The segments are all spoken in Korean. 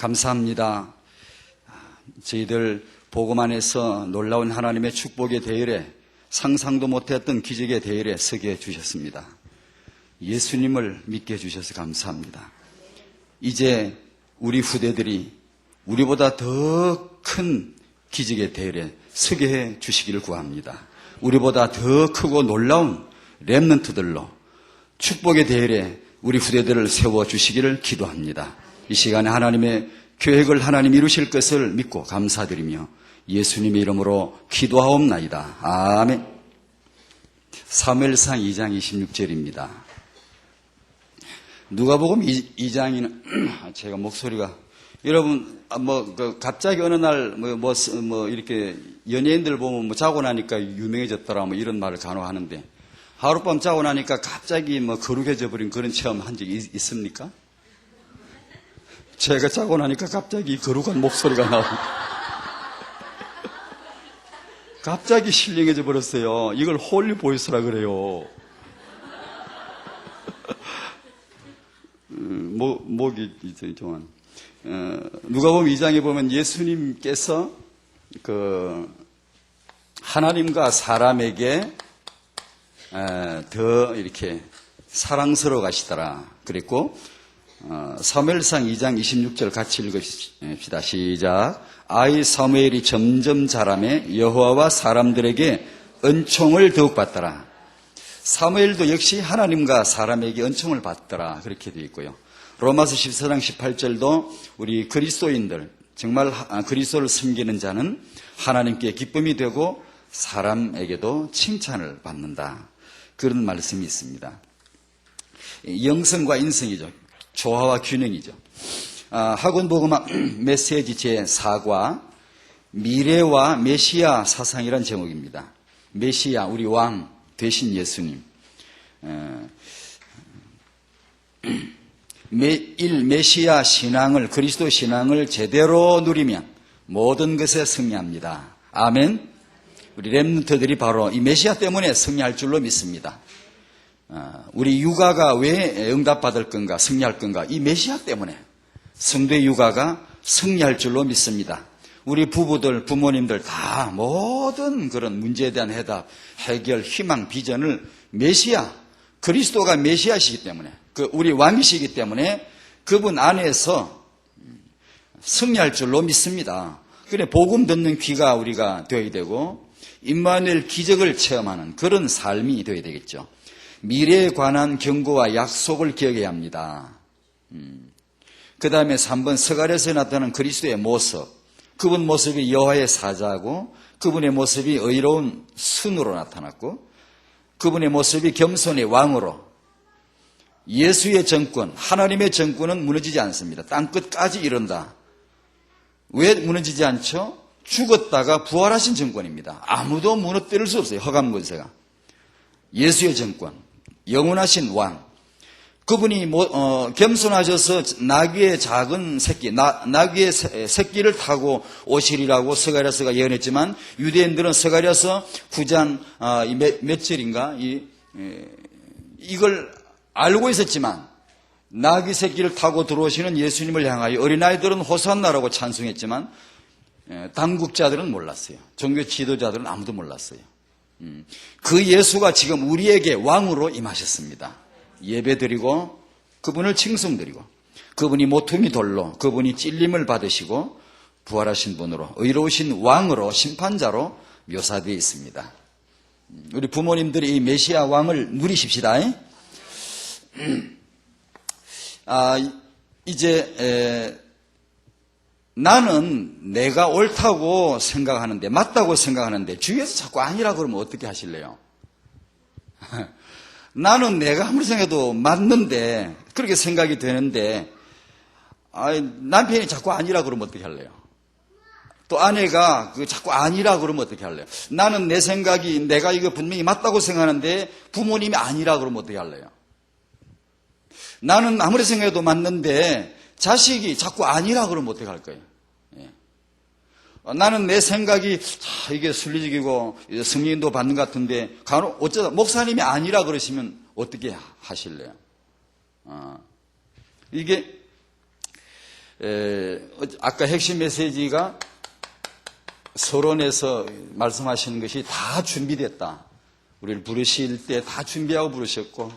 감사합니다. 저희들 복음 안에서 놀라운 하나님의 축복의 대열에 상상도 못했던 기적의 대열에 서게 해주셨습니다. 예수님을 믿게 해주셔서 감사합니다. 이제 우리 후대들이 우리보다 더 큰 기적의 대열에 서게 해주시기를 구합니다. 우리보다 더 크고 놀라운 렘넌트들로 축복의 대열에 우리 후대들을 세워주시기를 기도합니다. 이 시간에 하나님의 계획을 하나님 이루실 것을 믿고 감사드리며 예수님의 이름으로 기도하옵나이다. 아멘. 사무엘상 2장 26절입니다. 누가복음 2장에는 제가 목소리가 여러분 갑자기 어느 날 이렇게 연예인들 보면 자고 나니까 유명해졌더라 이런 말을 간혹 하는데 하룻밤 자고 나니까 갑자기 거룩해져 버린 그런 체험 한 적이 있습니까? 제가 자고 나니까 갑자기 거룩한 목소리가 나옵니다. 갑자기 신령해져 버렸어요. 이걸 홀리 보이스라 그래요. 목이 좀 누가복음 2장에 보면 예수님께서 하나님과 사람에게 더 이렇게 사랑스러워 가시더라 그랬고 사무엘상 2장 26절 같이 읽읍시다. 시작. 아이 사무엘이 점점 자라매 여호와와 사람들에게 은총을 더욱 받더라. 사무엘도 역시 하나님과 사람에게 은총을 받더라 그렇게 되어 있고요. 로마서 14장 18절도 우리 그리스도인들 정말 그리스도를 섬기는 자는 하나님께 기쁨이 되고 사람에게도 칭찬을 받는다. 그런 말씀이 있습니다. 영성과 인성이죠. 조화와 균형이죠. 학원복음학 메시지 제4과 미래와 메시아 사상이란 제목입니다. 메시아, 우리 왕 되신 예수님. 메시아 신앙을, 그리스도 신앙을 제대로 누리면 모든 것에 승리합니다. 아멘. 우리 렘넌트들이 바로 이 메시아 때문에 승리할 줄로 믿습니다. 우리 육아가 왜 응답받을 건가, 승리할 건가? 이 메시아 때문에 성도의 육아가 승리할 줄로 믿습니다. 우리 부부들, 부모님들 다 모든 그런 문제에 대한 해결, 희망, 비전을 메시아, 그리스도가 메시아시기 때문에, 우리 왕이시기 때문에 그분 안에서 승리할 줄로 믿습니다. 그래, 복음 듣는 귀가 우리가 되어야 되고, 임마누엘 기적을 체험하는 그런 삶이 되어야 되겠죠. 미래에 관한 경고와 약속을 기억해야 합니다. 그 다음에 3번 서갈에서 나타나는 그리스도의 모습. 그분 모습이 여호와의 사자고 그분의 모습이 의로운 순으로 나타났고 그분의 모습이 겸손의 왕으로 예수의 정권, 하나님의 정권은 무너지지 않습니다. 땅끝까지 이른다. 왜 무너지지 않죠? 죽었다가 부활하신 정권입니다. 아무도 무너뜨릴 수 없어요. 허감 권세가. 예수의 정권, 영원하신 왕. 그분이 겸손하셔서 나귀의 작은 새끼, 나귀의 새끼를 타고 오시리라고 스가랴서가 예언했지만 유대인들은 스가랴서 9장 몇 절인가 이걸 알고 있었지만 나귀 새끼를 타고 들어오시는 예수님을 향하여 어린아이들은 호산나라고 찬송했지만 당국자들은 몰랐어요. 종교 지도자들은 아무도 몰랐어요. 그 예수가 지금 우리에게 왕으로 임하셨습니다. 예배드리고 그분을 칭송드리고 그분이 모퉁이 돌로 그분이 찔림을 받으시고 부활하신 분으로 의로우신 왕으로 심판자로 묘사되어 있습니다. 우리 부모님들이 이 메시아 왕을 누리십시다. 이제 나는 내가 옳다고 생각하는데 맞다고 생각하는데 주위에서 자꾸 아니라 그러면 어떻게 하실래요? 나는 내가 아무리 생각해도 맞는데 그렇게 생각이 되는데 남편이 자꾸 아니라 그러면 어떻게 할래요? 또 아내가 자꾸 아니라 그러면 어떻게 할래요? 나는 내 생각이 내가 이거 분명히 맞다고 생각하는데 부모님이 아니라 그러면 어떻게 할래요? 나는 아무리 생각해도 맞는데 자식이 자꾸 아니라 그러면 어떻게 할 거예요? 나는 내 생각이 이게 순리적이고 승리인도 받는 것 같은데 간혹 어쩌다 목사님이 아니라 그러시면 어떻게 하실래요? 이게 아까 핵심 메시지가 서론에서 말씀하시는 것이 다 준비됐다. 우리를 부르실 때 다 준비하고 부르셨고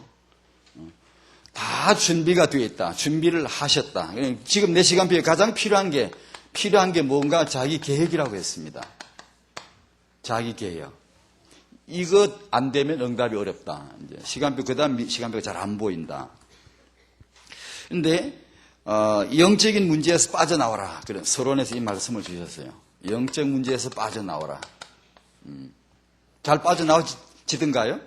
다 준비가 되어 있다. 준비를 하셨다. 지금 내 시간표에 가장 필요한 게 뭔가 자기 계획이라고 했습니다. 자기 계획. 이것 안 되면 응답이 어렵다. 이제 시간표, 그 다음 시간표가 잘 안 보인다. 근데, 영적인 문제에서 빠져나와라. 그런 서론에서 이 말씀을 주셨어요. 영적 문제에서 빠져나와라. 잘 빠져나와지든가요?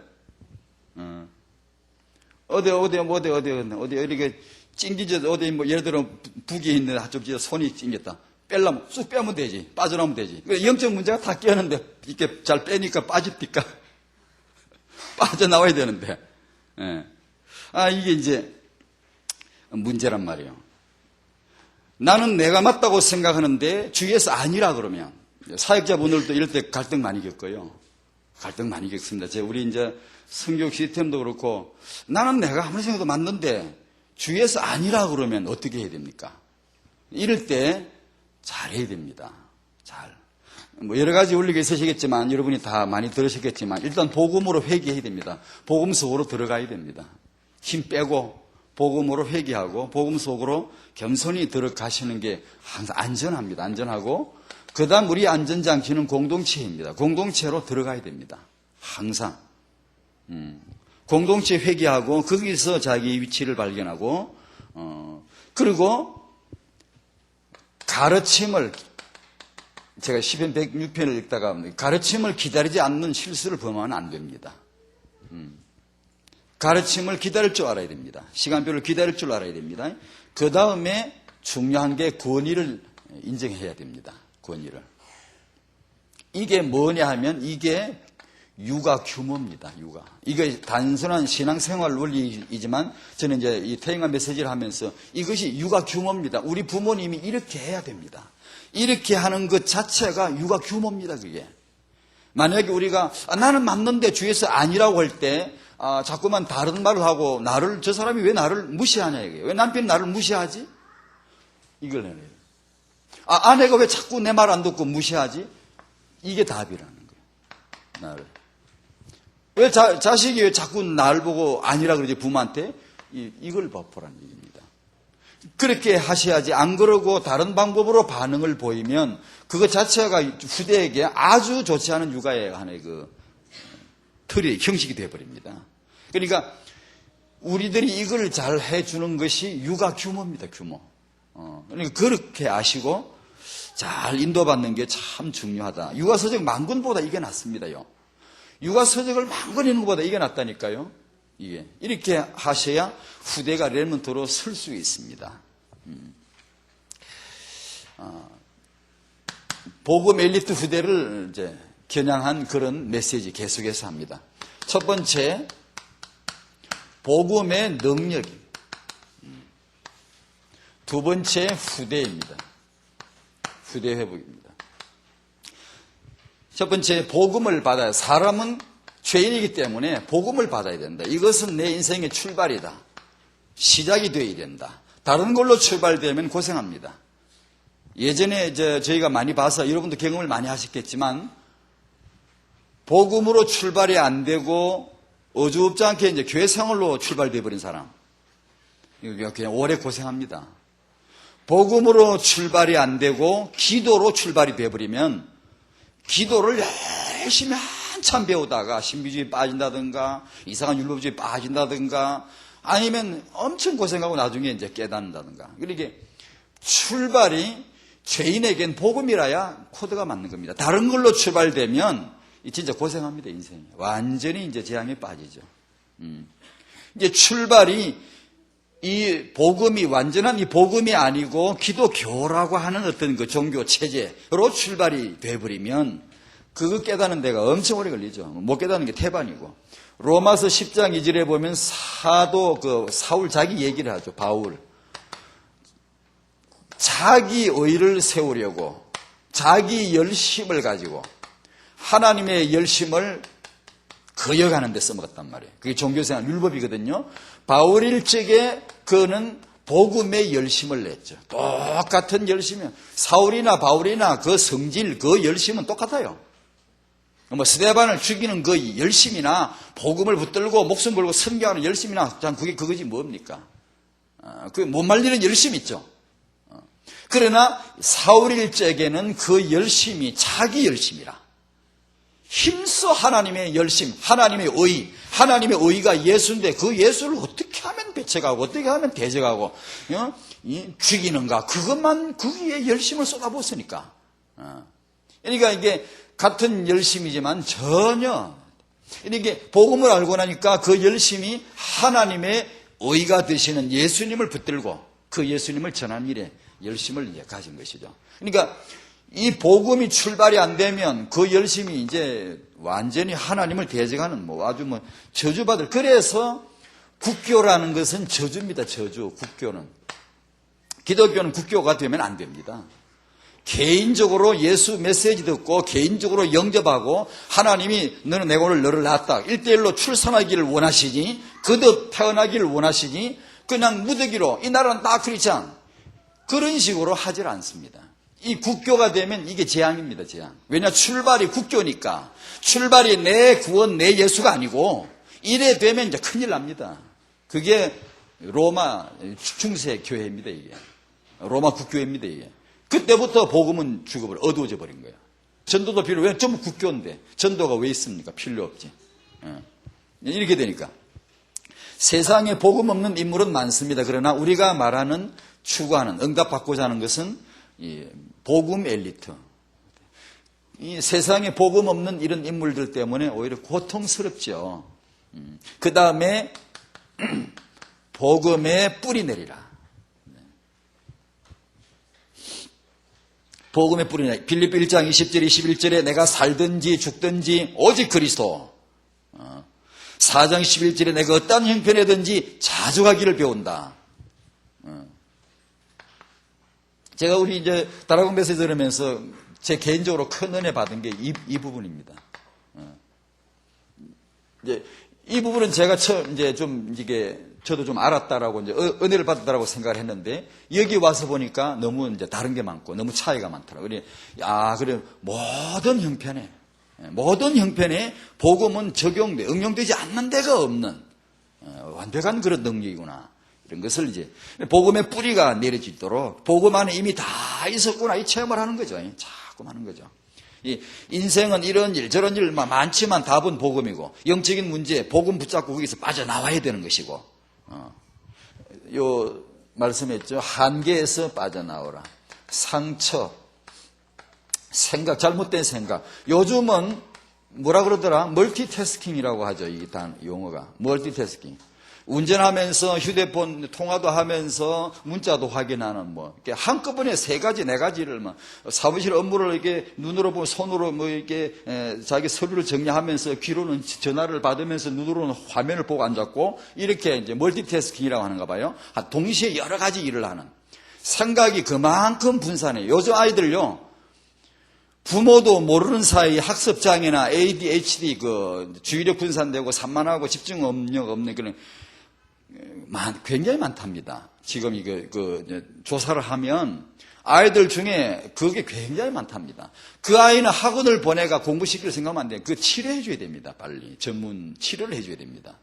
어디, 이렇게 찡기져, 어디, 예를 들어, 북에 있는 한쪽 손이 찡겼다. 빼려면, 쑥 빼면 되지. 빠져나오면 되지. 영적 문제가 다 끼었는데, 이렇게 잘 빼니까 빠집니까? 빠져나와야 되는데. 예. 이게 이제, 문제란 말이에요. 나는 내가 맞다고 생각하는데, 주위에서 아니라 그러면, 사역자분들도 이럴 때 갈등 많이 겪어요. 갈등 많이 겪습니다. 우리 이제 성교 시스템도 그렇고, 나는 내가 아무리 생각해도 맞는데, 주위에서 아니라 그러면 어떻게 해야 됩니까? 이럴 때, 잘해야 됩니다. 여러 가지 원리가 있으시겠지만, 여러분이 다 많이 들으셨겠지만, 일단 복음으로 회개해야 됩니다. 복음 속으로 들어가야 됩니다. 힘 빼고, 복음으로 회개하고, 복음 속으로 겸손히 들어가시는 게 항상 안전합니다. 안전하고, 그 다음 우리 안전장치는 공동체입니다. 공동체로 들어가야 됩니다. 항상. 공동체 회개하고, 거기서 자기 위치를 발견하고, 그리고, 가르침을 제가 시편 106편을 읽다가 가르침을 기다리지 않는 실수를 범하면 안 됩니다. 가르침을 기다릴 줄 알아야 됩니다. 시간표를 기다릴 줄 알아야 됩니다. 그 다음에 중요한 게 권위를 인정해야 됩니다. 권위를. 이게 뭐냐 하면 이게 육아 규모입니다. 육아. 이게 단순한 신앙생활 원리이지만 저는 이제 이 태영아 메시지를 하면서 이것이 육아 규모입니다. 우리 부모님이 이렇게 해야 됩니다. 이렇게 하는 것 자체가 육아 규모입니다. 그게. 만약에 우리가 나는 맞는데 주위에서 아니라고 할 때 자꾸만 다른 말을 하고 저 사람이 왜 나를 무시하냐 이거예요. 왜 남편이 나를 무시하지? 이걸 해야 돼요. 아내가 왜 자꾸 내 말 안 듣고 무시하지? 이게 답이라는 거예요. 나를. 왜 자식이 왜 자꾸 날 보고 아니라 그러지 부모한테? 이걸 보라는 얘기입니다. 그렇게 하셔야지. 안 그러고 다른 방법으로 반응을 보이면 그것 자체가 후대에게 아주 좋지 않은 육아의 하나의 틀이 형식이 되어버립니다. 그러니까 우리들이 이걸 잘 해주는 것이 육아 규모입니다. 규모. 그러니까 그렇게 아시고 잘 인도받는 게 참 중요하다. 육아서적 만권보다 이게 낫습니다요. 육아서적을 만권 있는 것보다 이게 낫다니까요. 이게 이렇게 하셔야 후대가 렘넌트로 설 수 있습니다. 복음 엘리트 후대를 이제 겨냥한 그런 메시지 계속해서 합니다. 첫 번째, 복음의 능력입니다. 두 번째, 후대입니다. 후대 회복입니다. 첫 번째, 복음을 받아야, 사람은 죄인이기 때문에 복음을 받아야 된다. 이것은 내 인생의 출발이다. 시작이 되어야 된다. 다른 걸로 출발되면 고생합니다. 예전에 저희가 많이 봐서 여러분도 경험을 많이 하셨겠지만, 복음으로 출발이 안 되고 어주없지 않게 이제 교회 생활로 출발돼 버린 사람, 그냥 오래 고생합니다. 복음으로 출발이 안 되고 기도로 출발이 되어버리면 기도를 열심히 한참 배우다가 신비주의 빠진다든가 이상한 율법주의 빠진다든가 아니면 엄청 고생하고 나중에 이제 깨닫는다든가. 그러니까 출발이 죄인에겐 복음이라야 코드가 맞는 겁니다. 다른 걸로 출발되면 진짜 고생합니다, 인생이. 완전히 이제 재앙에 빠지죠. 이제 출발이 이 복음이 완전한 이 복음이 아니고 기독교라고 하는 어떤 그 종교 체제로 출발이 돼버리면 그거 깨닫는 데가 엄청 오래 걸리죠. 못 깨닫는 게 태반이고. 로마서 10장 2절에 보면 사도 사울 자기 얘기를 하죠. 바울. 자기 의를 세우려고 자기 열심을 가지고 하나님의 열심을 거역하는 데 써먹었단 말이에요. 그게 종교생활 율법이거든요. 바울 일적에 그는 복음의 열심을 냈죠. 똑같은 열심이요. 사울이나 바울이나 그 성질, 그 열심은 똑같아요. 뭐 스데반을 죽이는 그 열심이나 복음을 붙들고 목숨 걸고 선교하는 열심이나 참 그거지 뭡니까? 그 못 말리는 열심 있죠. 그러나 사울일 적에는 그 열심이 자기 열심이라. 힘써 하나님의 열심, 하나님의 의, 하나님의 의가 예수인데 그 예수를 어떻게 하면 배척하고 어떻게 하면 대적하고 죽이는가, 그것만 거기에 열심을 쏟아부었으니까. 그러니까 이게 같은 열심이지만 전혀 이렇게 복음을 알고 나니까 그 열심이 하나님의 의가 되시는 예수님을 붙들고 그 예수님을 전하는 일에 열심을 이제 가진 것이죠. 그러니까 이 복음이 출발이 안 되면 그 열심이 이제 완전히 하나님을 대적하는 아주 저주받을. 그래서 국교라는 것은 저주입니다. 저주. 국교는. 기독교는 국교가 되면 안 됩니다. 개인적으로 예수 메시지 듣고 개인적으로 영접하고 하나님이 너는 내 오늘 너를 낳았다. 1대1로 출산하기를 원하시니 거듭 태어나기를 원하시니 그냥 무더기로 이 나라는 다 크리스찬 그런 식으로 하질 않습니다. 이 국교가 되면 이게 재앙입니다. 재앙. 왜냐 출발이 국교니까. 출발이 내 구원 내 예수가 아니고 이래 되면 이제 큰일 납니다. 그게 로마 중세 교회입니다. 이게 로마 국교회입니다. 이게 그때부터 복음은 죽어버려 어두워져 버린 거예요. 전도도 필요 왜 전부 국교인데 전도가 왜 있습니까? 필요 없지. 이렇게 되니까 세상에 복음 없는 인물은 많습니다. 그러나 우리가 말하는 추구하는 응답받고자 하는 것은 이 복음 엘리트. 이 세상에 복음 없는 이런 인물들 때문에 오히려 고통스럽죠. 그 다음에 복음의 뿌리 내리라. 복음의 뿌리 내리라. 빌립보 1장 20절 21절에 내가 살든지 죽든지 오직 그리스도. 4장 11절에 내가 어떠한 형편이든지 자족하기를 배운다. 제가 우리 이제 다락원 메시지 들으면서 제 개인적으로 큰 은혜 받은 게 이 부분입니다. 이제 이 부분은 제가 처음 이제 좀 이게 저도 좀 알았다라고 이제 은혜를 받았다라고 생각을 했는데 여기 와서 보니까 너무 이제 다른 게 많고 너무 차이가 많더라고요. 그래 모든 형편에 복음은 응용되지 않는 데가 없는 완벽한 그런 능력이구나. 이런 것을 이제 복음의 뿌리가 내려지도록 복음 안에 이미 다 있었구나 이 체험을 하는 거죠. 자꾸 하는 거죠. 이 인생은 이런 일 저런 일 많지만 답은 복음이고 영적인 문제 복음 붙잡고 거기서 빠져나와야 되는 것이고 요 말씀했죠. 한계에서 빠져나오라. 상처 생각 잘못된 생각 요즘은 뭐라 그러더라 멀티태스킹이라고 하죠. 이 용어가 멀티태스킹. 운전하면서 휴대폰 통화도 하면서 문자도 확인하는 이렇게 한꺼번에 3가지, 4가지를 사무실 업무를 이렇게 눈으로 보고 손으로 이렇게 자기 서류를 정리하면서 귀로는 전화를 받으면서 눈으로는 화면을 보고 앉았고 이렇게 이제 멀티태스킹이라고 하는가 봐요. 동시에 여러 가지 일을 하는 생각이 그만큼 분산해요. 요즘 아이들요. 부모도 모르는 사이 학습장애나 ADHD 주의력 분산되고 산만하고 집중 능력 없는 그런 굉장히 많답니다. 지금 조사를 하면 아이들 중에 그게 굉장히 많답니다. 그 아이는 학원을 보내가 공부시킬 생각하면 안 돼요. 치료해 줘야 됩니다. 빨리 전문 치료를 해 줘야 됩니다.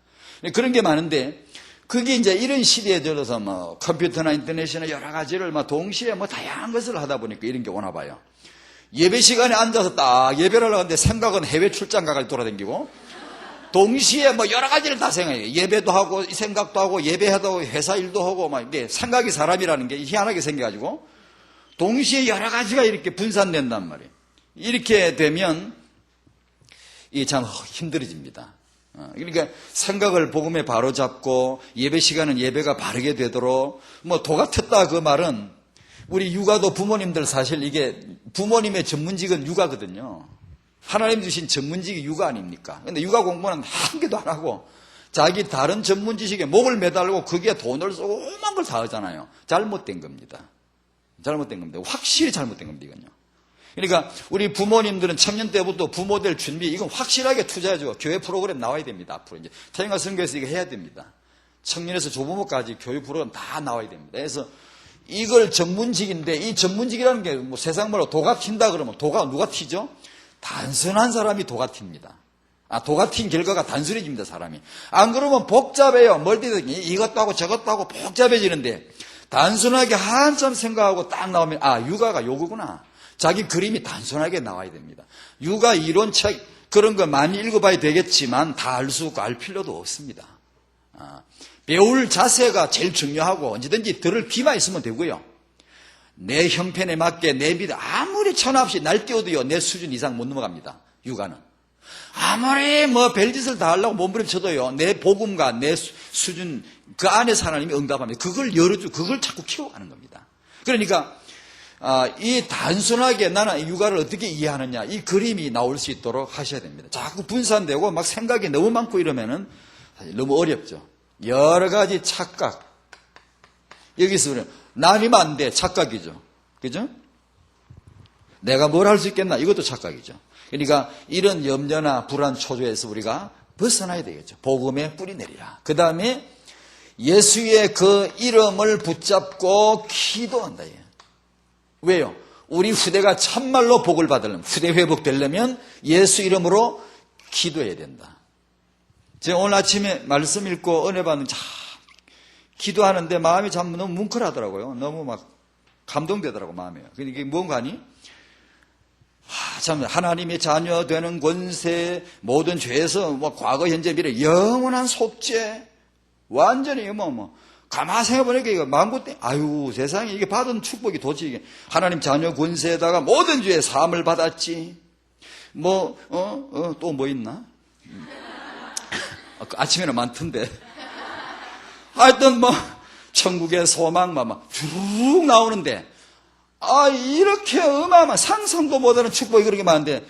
그런 게 많은데 그게 이제 이런 시대에 들어서 컴퓨터나 인터넷이나 여러 가지를 동시에 다양한 것을 하다 보니까 이런 게 오나 봐요. 예배 시간에 앉아서 딱 예배를 하는데 생각은 해외 출장 가가지고 돌아다니고 동시에 여러 가지를 다 생각해요. 예배도 하고 생각도 하고 예배하다 하고 회사 일도 하고 이게 생각이 사람이라는 게 희한하게 생겨가지고 동시에 여러 가지가 이렇게 분산된단 말이에요. 이렇게 되면 이게 참 힘들어집니다. 그러니까 생각을 복음에 바로잡고 예배 시간은 예배가 바르게 되도록 도가 텄다 그 말은 우리 육아도 부모님들 사실 이게 부모님의 전문직은 육아거든요. 하나님 주신 전문직이 육아 아닙니까? 근데 육아 공부는 한 개도 안 하고 자기 다른 전문 지식에 목을 매달고 거기에 돈을 쓰고 오만 걸 다 하잖아요. 잘못된 겁니다. 잘못된 겁니다. 확실히 잘못된 겁니다. 이건요. 그러니까 우리 부모님들은 청년 때부터 부모 될 준비 이건 확실하게 투자해줘. 교회 프로그램 나와야 됩니다. 앞으로 이제 태영아 선교에서 이거 해야 됩니다. 청년에서 조부모까지 교육 프로그램 다 나와야 됩니다. 그래서 이걸 전문직인데 이 전문직이라는 게 뭐 세상 말로 도가 튄다 그러면 도가 누가 튀죠? 단순한 사람이 도가 튑니다. 도가 튄 결과가 단순해집니다, 사람이. 안 그러면 복잡해요. 멀티도 이것도 하고 저것도 하고 복잡해지는데 단순하게 한참 생각하고 딱 나오면 육아가 요거구나. 자기 그림이 단순하게 나와야 됩니다. 육아 이론책 그런 거 많이 읽어봐야 되겠지만 다 알 수 없고 알 필요도 없습니다. 배울 자세가 제일 중요하고 언제든지 들을 귀만 있으면 되고요. 내 형편에 맞게 내 믿음 아무리 천없이 날뛰어도요 내 수준 이상 못 넘어갑니다. 육아는 아무리 뭐 별짓을 다 하려고 몸부림쳐도요 내 복음과 내 수준 그 안에서 하나님이 응답합니다. 그걸 열어주고 그걸 자꾸 키워가는 겁니다. 그러니까 이 단순하게 나는 육아를 어떻게 이해하느냐 이 그림이 나올 수 있도록 하셔야 됩니다. 자꾸 분산되고 막 생각이 너무 많고 이러면은 사실 너무 어렵죠. 여러 가지 착각. 여기서 남이면 안 돼. 착각이죠. 그죠? 내가 뭘 할 수 있겠나? 이것도 착각이죠. 그러니까 이런 염려나 불안 초조에서 우리가 벗어나야 되겠죠. 복음에 뿌리 내리라. 그 다음에 예수의 그 이름을 붙잡고 기도한다. 왜요? 우리 후대가 참말로 복을 받으려면, 후대 회복되려면 예수 이름으로 기도해야 된다. 제가 오늘 아침에 말씀 읽고 은혜 받는 참 기도하는데 마음이 참 너무 뭉클하더라고요. 너무 막 감동되더라고 마음이. 이게 뭔가 하니? 참 하나님의 자녀 되는 권세 모든 죄에서 뭐 과거 현재 미래 영원한 속죄 완전히 가만 생각해보니까 이거 마음껏 세상에 이게 받은 축복이 도대체 이게 하나님 자녀 권세에다가 모든 죄의 사함을 받았지. 또 뭐 있나? 아침에는 많던데. 하여튼 천국의 소망 쭉 나오는데, 이렇게 어마어마한 상상도 못하는 축복이 그렇게 많은데,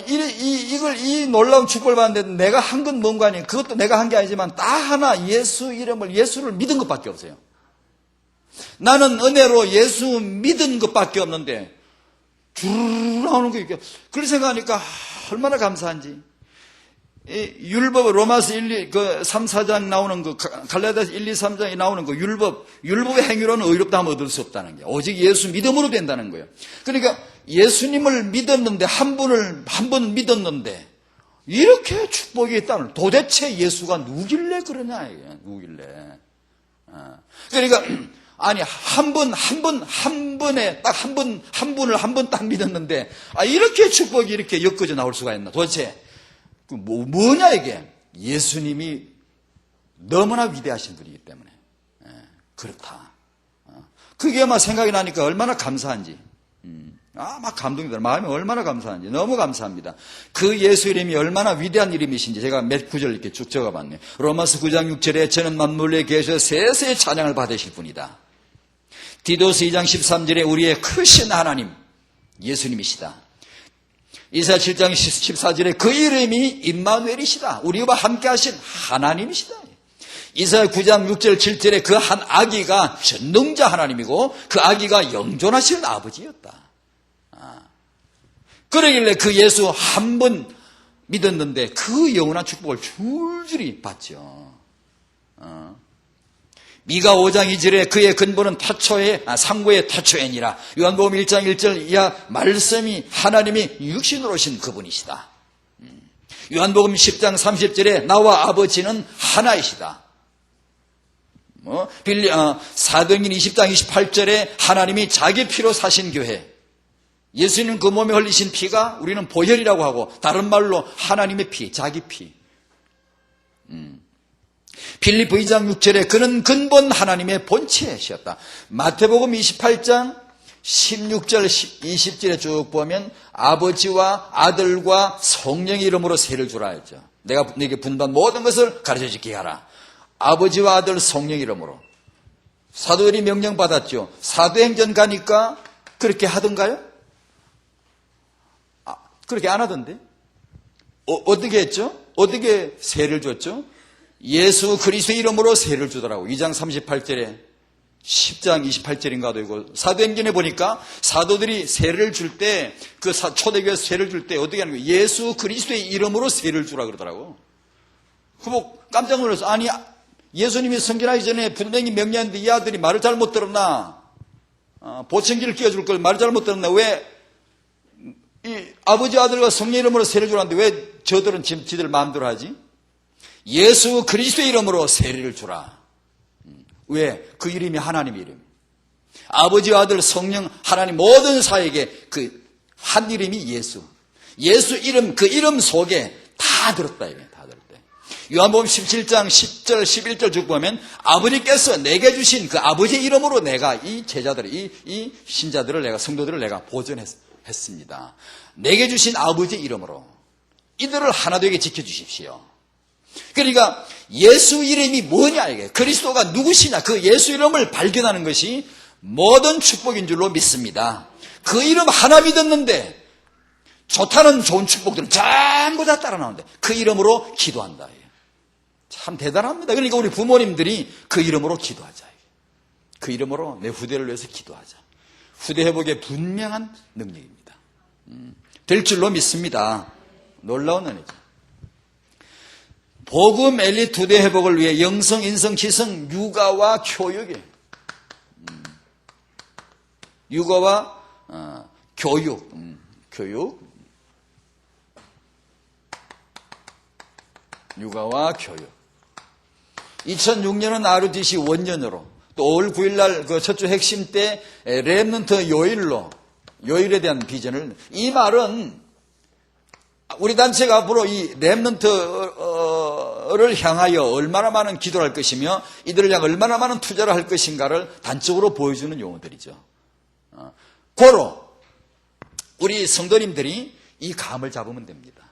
이 놀라운 축복을 받는데 내가 한 건 뭔가 아니, 그것도 내가 한 게 아니지만, 딱 하나 예수를 믿은 것밖에 없어요. 나는 은혜로 예수 믿은 것밖에 없는데, 쭉 나오는 거 이렇게. 그렇게 생각하니까, 얼마나 감사한지. 율법, 로마서 3, 4장 나오는 거, 갈라디아서 1, 2, 3장에 나오는 거, 율법의 행위로는 의롭다 하면 얻을 수 없다는 게. 오직 예수 믿음으로 된다는 거예요. 그러니까 예수님을 믿었는데, 한 번 믿었는데, 이렇게 축복이 있다면 도대체 예수가 누길래 그러냐, 이게. 누길래. 그러니까, 한 번에 딱 한 분을 딱 믿었는데, 이렇게 축복이 이렇게 엮어져 나올 수가 있나. 도대체, 뭐냐, 이게. 예수님이 너무나 위대하신 분이기 때문에. 그렇다. 그게 생각이 나니까 얼마나 감사한지. 막 감동이 들어요. 마음이 얼마나 감사한지. 너무 감사합니다. 그 예수 이름이 얼마나 위대한 이름이신지 제가 몇 구절 이렇게 쭉 적어봤네요. 로마서 9장 6절에 저는 만물에 계셔 세세의 찬양을 받으실 분이다. 디도스 2장 13절에 우리의 크신 하나님, 예수님이시다. 이사야 7장 14절에 그 이름이 임마누엘이시다. 우리와 함께 하신 하나님이시다. 이사야 9장 6절 7절에 그 한 아기가 전능자 하나님이고 그 아기가 영존하시는 아버지였다. 그러길래 그 예수 한 번 믿었는데 그 영원한 축복을 줄줄이 받죠. 미가 5장 2절에 그의 근본은 상고의 타초에니라. 요한복음 1장 1절 이하 말씀이 하나님이 육신으로 오신 그분이시다. 요한복음 10장 30절에 나와 아버지는 하나이시다. 사도행전 20장 28절에 하나님이 자기 피로 사신 교회. 예수님 그 몸에 흘리신 피가 우리는 보혈이라고 하고 다른 말로 하나님의 피, 자기 피. 빌립보 2장 6절에 그는 근본 하나님의 본체시었다. 마태복음 28장 16절 20절에 쭉 보면 아버지와 아들과 성령의 이름으로 세를 주라 했죠. 내가 네게 분반 모든 것을 가르쳐주게 하라. 아버지와 아들 성령 이름으로. 사도들이 명령받았죠. 사도행전 가니까 그렇게 하던가요? 그렇게 안 하던데. 어떻게 했죠? 어떻게 세를 줬죠? 예수 그리스도의 이름으로 세를 주더라고. 2장 38절에 10장 28절인가도 있고 사도행전에 보니까 사도들이 세를 줄 때 그 초대교회에서 세를 줄 때 어떻게 하는 거예요? 예수 그리스도의 이름으로 세를 주라 그러더라고. 그거 깜짝 놀랐어. 아니, 예수님이 성전하기 전에 분명히 명령했는데 이 아들이 말을 잘못 들었나? 보청기를 끼워줄 걸 말을 잘못 들었나? 왜 이 아버지 아들과 성령 이름으로 세례를 주라는데 왜 저들은 지금 지들 마음대로 하지? 예수 그리스도의 이름으로 세례를 주라. 왜? 그 이름이 하나님의 이름. 아버지와 아들, 성령, 하나님 모든 사에게 그 한 이름이 예수. 예수 이름, 그 이름 속에 다 들었다 이게 다 들었다. 요한복음 17장 10절 11절 쭉 보면 아버지께서 내게 주신 그 아버지의 이름으로 내가 이 제자들을 이 신자들을 내가 성도들을 내가 보존했습니다. 내게 주신 아버지의 이름으로 이들을 하나 되게 지켜주십시오. 그러니까 예수 이름이 뭐냐 이게 그리스도가 누구시냐 그 예수 이름을 발견하는 것이 모든 축복인 줄로 믿습니다. 그 이름 하나 믿었는데 좋다는 좋은 축복들은 전부 다 따라 나오는데 그 이름으로 기도한다. 참 대단합니다. 그러니까 우리 부모님들이 그 이름으로 기도하자. 그 이름으로 내 후대를 위해서 기도하자. 후대 회복의 분명한 능력입니다. 될 줄로 믿습니다. 놀라운 은혜죠. 복음 엘리트 후대 회복을 위해 영성, 인성, 지성, 육아와 교육이에요. 육아와 교육, 육아와 교육. 2006년은 RUTC 원년으로 또 5월 9일날 그 첫 주 핵심 때 렘넌트 요일에 대한 비전을 이 말은 우리 단체가 앞으로 이 렘넌트를 향하여 얼마나 많은 기도를 할 것이며 이들을 향해 얼마나 많은 투자를 할 것인가를 단적으로 보여주는 용어들이죠. 고로 우리 성도님들이 이 감을 잡으면 됩니다.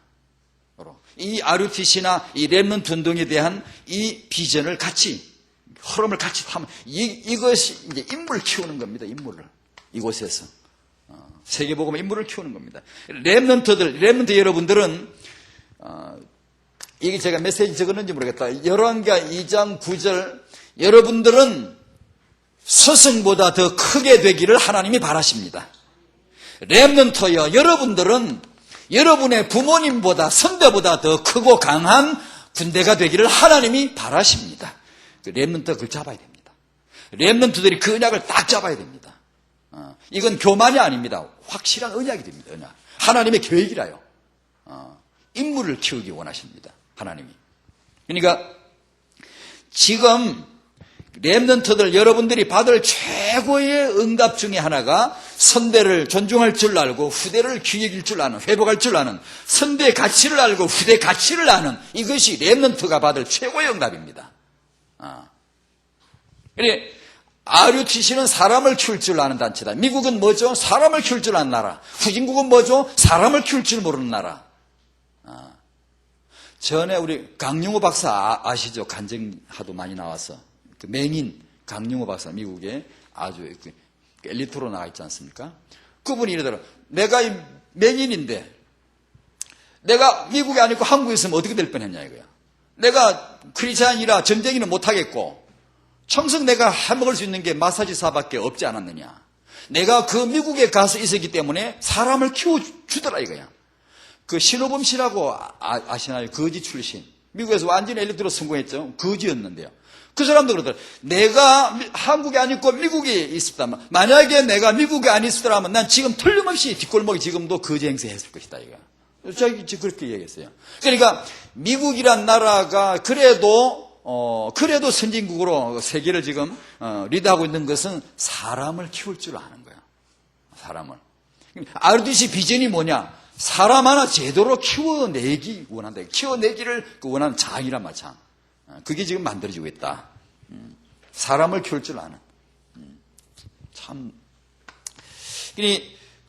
이 RUTC나 이 렘넌트 운동에 대한 이 비전을 같이 흐름을 같이 타면 이것이 이제 인물을 키우는 겁니다. 인물을 이곳에서 세계복음의 인물을 키우는 겁니다. 렘넌트 여러분들은 이게 제가 메시지 적었는지 모르겠다. 열왕기하 2장 9절 여러분들은 스승보다 더 크게 되기를 하나님이 바라십니다. 렘넌트여 여러분들은 여러분의 부모님보다 선배보다 더 크고 강한 군대가 되기를 하나님이 바라십니다. 렘넌트가 그걸 잡아야 됩니다. 렘넌트들이 그 언약을 딱 잡아야 됩니다. 이건 교만이 아닙니다. 확실한 언약이 됩니다. 언약. 하나님의 계획이라요. 인물을 키우기 원하십니다. 하나님이. 그러니까 지금 렘넌트들 여러분들이 받을 최고의 응답 중에 하나가 선대를 존중할 줄 알고 후대를 귀히 여길 줄 아는 회복할 줄 아는 선대의 가치를 알고 후대의 가치를 아는 이것이 렘넌트가 받을 최고의 응답입니다. 그래 RUTC는 사람을 키울 줄 아는 단체다. 미국은 뭐죠? 사람을 키울 줄 아는 나라. 후진국은 뭐죠? 사람을 키울 줄 모르는 나라. 전에 우리 강용호 박사 아시죠? 간증하도 많이 나와서 그 맹인 강용호 박사 미국에 아주 엘리트로 나가 있지 않습니까? 그분이 이러더라. 내가 이 맹인인데 내가 미국에 아니고 한국에 있으면 어떻게 될 뻔했냐 이거야. 내가 크리스찬이라 전쟁이는 못하겠고 청석 내가 해먹을 수 있는 게 마사지사밖에 없지 않았느냐. 내가 그 미국에 가서 있었기 때문에 사람을 키워주더라 이거야. 그 신호범 씨라고 아시나요? 거지 출신. 미국에서 완전히 엘리트로 성공했죠. 거지였는데요. 그 사람도 그러더라. 내가 한국에 안 있고 미국에 있었다면 만약에 내가 미국에 안 있었더라면 난 지금 틀림없이 뒷골목에 지금도 거지 행세했을 것이다 이거. 자기 그렇게 얘기했어요. 그러니까 미국이란 나라가 그래도 선진국으로 세계를 지금 리드하고 있는 것은 사람을 키울 줄 아는 거야. 사람을. RUTC 비전이 뭐냐? 사람 하나 제대로 키워내기 원한다. 키워내기를 원하는 장이란 말 장. 그게 지금 만들어지고 있다. 사람을 키울 줄 아는. 참.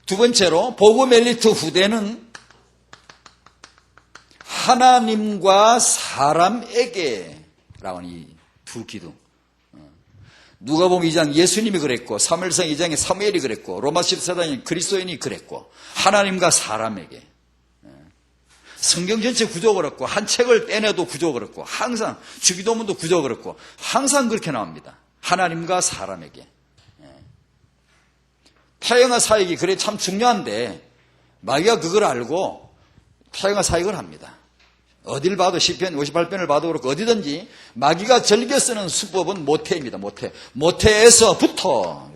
두 번째로 복음 엘리트 후대는 하나님과 사람에게 라는 이 두 기둥. 누가복음 2장 예수님이 그랬고 사무엘상 2장에 사무엘이 그랬고 로마서 14장에 그리스도인이 그랬고 하나님과 사람에게. 성경 전체 구조가 그렇고 한 책을 떼내도 구조가 그렇고 항상 주기도문도 구조가 그렇고 항상 그렇게 나옵니다. 하나님과 사람에게. 타영아 사역이 그래 참 중요한데 마귀가 그걸 알고 타영아 사역을 합니다. 어딜 봐도 시편 58편을 봐도 그렇고 어디든지 마귀가 즐겨 쓰는 수법은 모태입니다. 모태에서부터.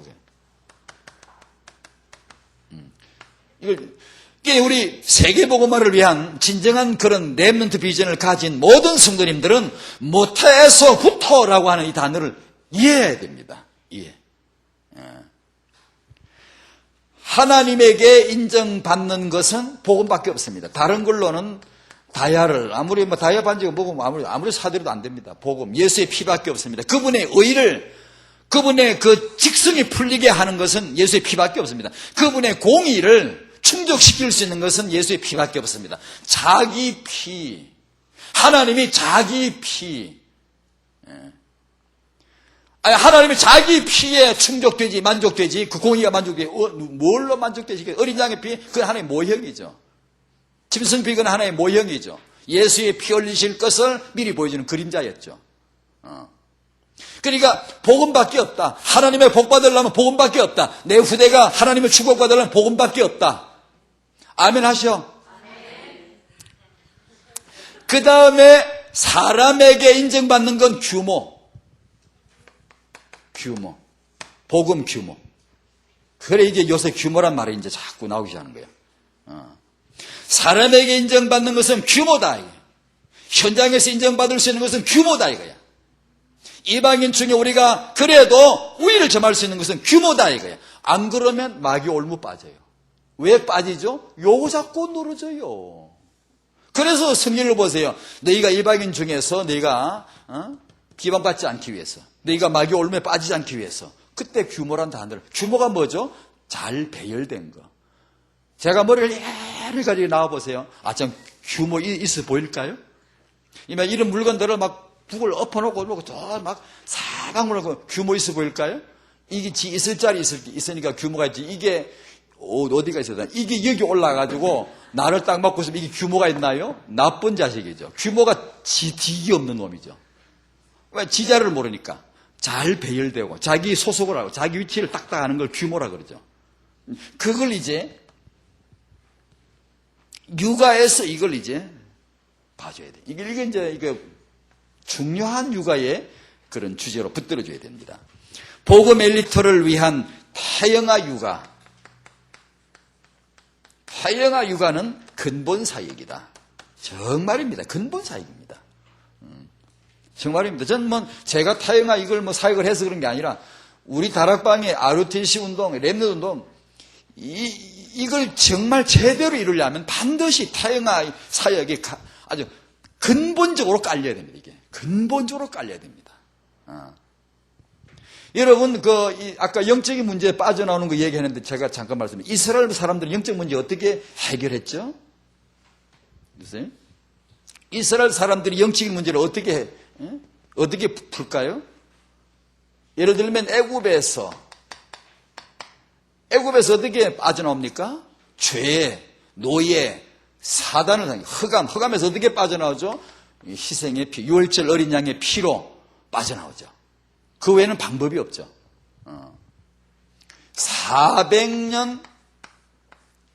이게 우리 세계복음화를 위한 진정한 그런 렘넌트 비전을 가진 모든 성도님들은 모태에서부터라고 하는 이 단어를 이해해야 됩니다. 이해. 하나님에게 인정받는 것은 복음밖에 없습니다. 다른 걸로는 다이아를 아무리 다이아 반지가 먹으면 아무리 사드려도 안 됩니다. 복음, 예수의 피밖에 없습니다. 그분의 의를, 그분의 그 직성이 풀리게 하는 것은 예수의 피밖에 없습니다. 그분의 공의를 충족시킬 수 있는 것은 예수의 피밖에 없습니다. 자기 피, 하나님이 자기 피, 하나님이 자기 피에 충족되지, 만족되지, 그 공의가 만족되지, 뭘로 만족되지? 어린 양의 피, 그건 하나님의 모형이죠. 짐승피, 그건 하나님의 모형이죠. 예수의 피 흘리실 것을 미리 보여주는 그림자였죠. 그러니까 복음밖에 없다. 하나님의 복 받으려면 복음밖에 없다. 내 후대가 하나님의 축복받으려면 복음밖에 없다. 아멘 하셔. 그 다음에 사람에게 인정받는 건 규모. 복음 규모. 그래 이제 요새 규모란 말이 이제 자꾸 나오기 시작하는 거예요. 사람에게 인정받는 것은 규모다. 현장에서 인정받을 수 있는 것은 규모다 이거야. 이방인 중에 우리가 그래도 우위를 점할 수 있는 것은 규모다 이거야. 안 그러면 마귀 올무 빠져요. 왜 빠지죠? 요거 자꾸 누르져요. 그래서 성경을 보세요. 너희가 이방인 중에서 너희가 비방받지 않기 위해서, 너희가 마귀 올무에 빠지지 않기 위해서, 그때 규모란 단어를, 규모가 뭐죠? 잘 배열된 거. 제가 머리를 예를 가지고 나와보세요. 참 규모 있어 보일까요? 이런 물건들을 막 북을 엎어놓고 막 사각으로 하고 규모 있어 보일까요? 이게 있을 자리 있으니까 규모가 있지. 이게 어디가 있어야 되나? 이게 여기 올라가지고 나를 딱 맞고 있으면 이게 규모가 있나요? 나쁜 자식이죠. 규모가 뒷이 없는 놈이죠. 왜? 지자를 모르니까. 잘 배열되고 자기 소속을 하고 자기 위치를 딱딱 하는 걸 규모라 그러죠. 그걸 이제 육아에서 이걸 이제 봐줘야 돼. 이게 이제 중요한 육아의 그런 주제로 붙들어줘야 됩니다. 복음 엘리트를 위한 타영아 육아. 타영아 육아는 근본 사역이다. 정말입니다. 근본 사역입니다. 정말입니다. 저는 제가 타영아 이걸 사역을 해서 그런 게 아니라 우리 다락방의 ROTC 운동, 렘넌트 운동 이걸 정말 제대로 이루려면 반드시 타영아 사역이 아주 근본적으로 깔려야 됩니다. 이게 근본적으로 깔려야 됩니다. 여러분 아까 영적인 문제에 빠져나오는 거 얘기했는데 제가 잠깐 말씀드릴게요. 이스라엘 사람들은 영적 문제 어떻게 해결했죠? 글쎄요. 이스라엘 사람들이 영적인 문제를 어떻게 풀까요? 예를 들면 애굽에서 어떻게 빠져나옵니까? 죄, 노예, 사단을 당해 흑암에서 어떻게 빠져나오죠? 희생의 피, 유월절 어린 양의 피로 빠져나오죠. 그 외에는 방법이 없죠. 400년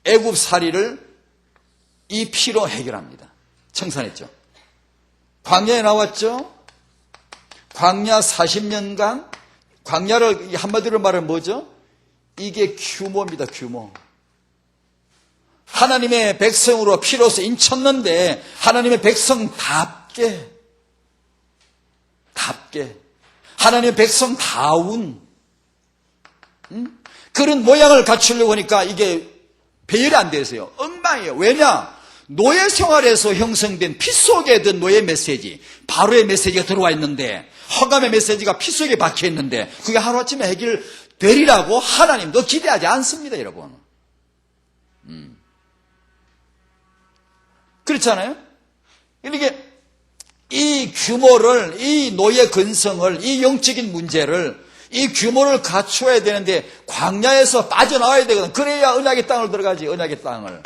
애굽살이를 이 피로 해결합니다. 청산했죠. 광야에 나왔죠. 광야 40년간 광야를 한마디로 말하면 뭐죠? 이게 규모입니다. 규모. 하나님의 백성으로 피로서 인쳤는데 하나님의 백성답게 하나님의 백성다운 그런 모양을 갖추려고 하니까 이게 배열이 안 돼서요. 엉망이에요. 왜냐? 노예 생활에서 형성된 피 속에 든 노예 메시지, 바로의 메시지가 들어와 있는데 허감의 메시지가 피 속에 박혀 있는데 그게 하루아침에 해결되리라고 하나님도 기대하지 않습니다. 여러분. 그렇잖아요? 이렇게 이 규모를, 이 노예 근성을, 이 영적인 문제를, 이 규모를 갖추어야 되는데 광야에서 빠져나와야 되거든. 그래야 언약의 땅을 들어가지. 언약의 땅을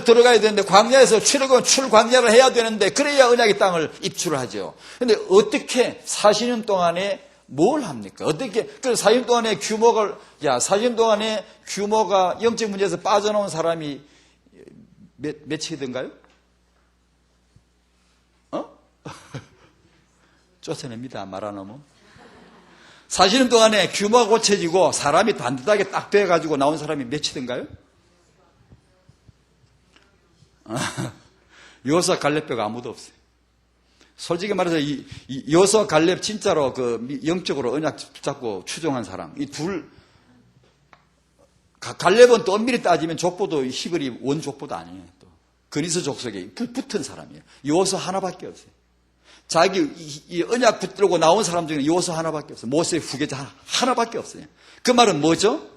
들어가야 되는데 광야에서 출광야를 해야 되는데 그래야 언약의 땅을 입출을 하죠. 그런데 어떻게 40년 동안에 뭘 합니까? 어떻게 그 40년 동안에 40년 동안에 규모가 영적 문제에서 빠져나온 사람이 몇이든가요? 쫓아냅니다. 말 안 하면. 사시는 동안에 규모가 고쳐지고 사람이 단단하게 딱 돼가지고 나온 사람이 몇이던가요? 여호수아 갈렙배가 아무도 없어요. 솔직히 말해서 이 여호수아 갈렙 진짜로 그 영적으로 언약 붙잡고 추종한 사람, 이 둘, 갈렙은 또 엄밀히 따지면 족보도 히브리 원족보도 아니에요. 또 그니스 족속에 붙은 사람이에요. 여호수아 하나밖에 없어요. 자기 이 언약 붙들고 나온 사람 중에 여호수아 하나밖에 없어요. 모세의 후계자 하나밖에 없어요. 그 말은 뭐죠?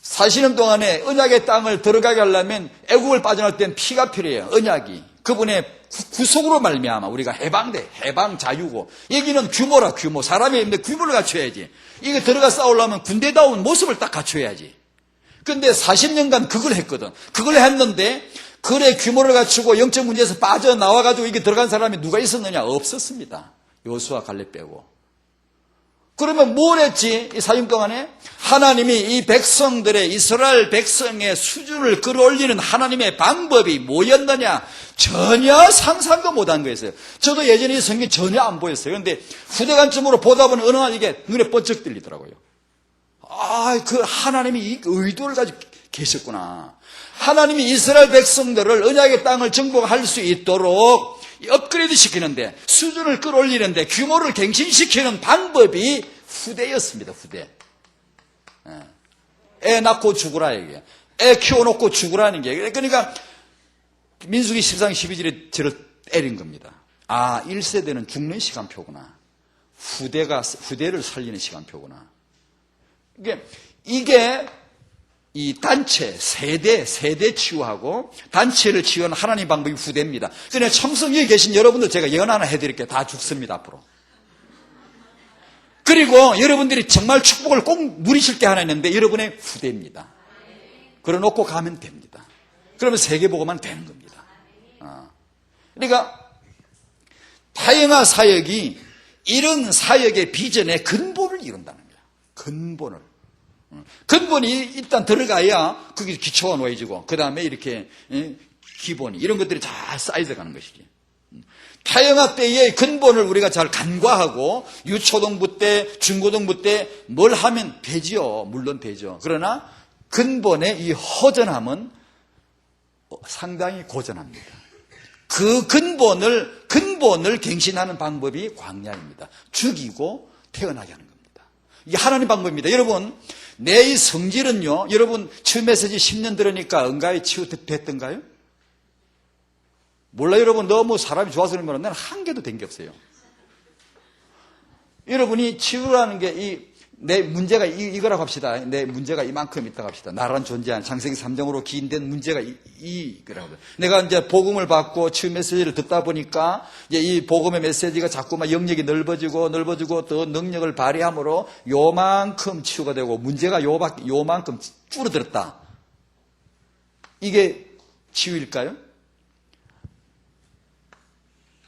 사시는 동안에 언약의 땅을 들어가게 하려면 애국을 빠져나올 땐 피가 필요해요. 언약이. 그분의 구속으로 말미암아 우리가 해방 자유고, 여기는 규모라 규모. 사람이 있는데 규모를 갖춰야지. 이게 들어가 싸우려면 군대다운 모습을 딱 갖춰야지. 근데 40년간 그걸 했거든. 그걸 했는데 그래 규모를 갖추고 영적 문제에서 빠져나와가지고 이게 들어간 사람이 누가 있었느냐? 없었습니다. 여호수아 갈렙 빼고. 그러면 뭘 했지? 이 사역 동안에 하나님이 이 백성들의, 이스라엘 백성의 수준을 끌어올리는 하나님의 방법이 뭐였느냐? 전혀 상상도 못한 거였어요. 저도 예전에 이 성경 전혀 안 보였어요. 그런데 후대간쯤으로 보다 보니 어느 날 이게 눈에 번쩍 들리더라고요. 그 하나님이 이 의도를 가지고 계셨구나. 하나님이 이스라엘 백성들을 언약의 땅을 정복할 수 있도록 업그레이드 시키는데, 수준을 끌어올리는데, 규모를 갱신시키는 방법이 후대였습니다. 후대. 애 낳고 죽으라 이게. 애 키워놓고 죽으라는 게. 그러니까 민수기 13장 12절에 저를 때린 겁니다. 1세대는 죽는 시간표구나. 후대를 살리는 시간표구나. 이게 이 단체, 세대 치유하고 단체를 치유하는 하나님 방법이 후대입니다. 그러니까 청성리에 계신 여러분들 제가 예언 하나 해드릴게요. 다 죽습니다, 앞으로. 그리고 여러분들이 정말 축복을 꼭 누리실 게 하나 있는데 여러분의 후대입니다. 그래놓고 가면 됩니다. 그러면 세계보고만 되는 겁니다. 그러니까 다양한 사역이 이런 사역의 비전의 근본을 이룬다는 거예요. 근본이 일단 들어가야 그게 기초가 놓여지고, 그 다음에 이렇게 기본이, 이런 것들이 잘 쌓여져 가는 것이지. 타영아 때의 근본을 우리가 잘 간과하고 유초등부 때, 중고등부 때 뭘 하면 되지요. 물론 되죠. 그러나 근본의 이 허전함은 상당히 고전합니다. 그 근본을 갱신하는 방법이 광야입니다. 죽이고 태어나게 하는 겁니다. 이게 하나님 방법입니다. 여러분, 내 이 성질은요, 여러분 치유 메시지 10년 들으니까 응가에 치유됐던가요? 몰라요. 여러분, 너무 사람이 좋아서 그런 거는 나는 한 개도 된 게 없어요. 여러분이 치유라는 게 내 문제가 이거라고 합시다. 내 문제가 이만큼 있다고 합시다. 나란 존재한 창세기 3장으로 기인된 문제가 이거라고. 내가 이제 복음을 받고 치유 메시지를 듣다 보니까 이제 이 복음의 메시지가 자꾸만 영역이 넓어지고 더 능력을 발휘함으로 요만큼 치유가 되고 문제가 요만큼 줄어들었다. 이게 치유일까요?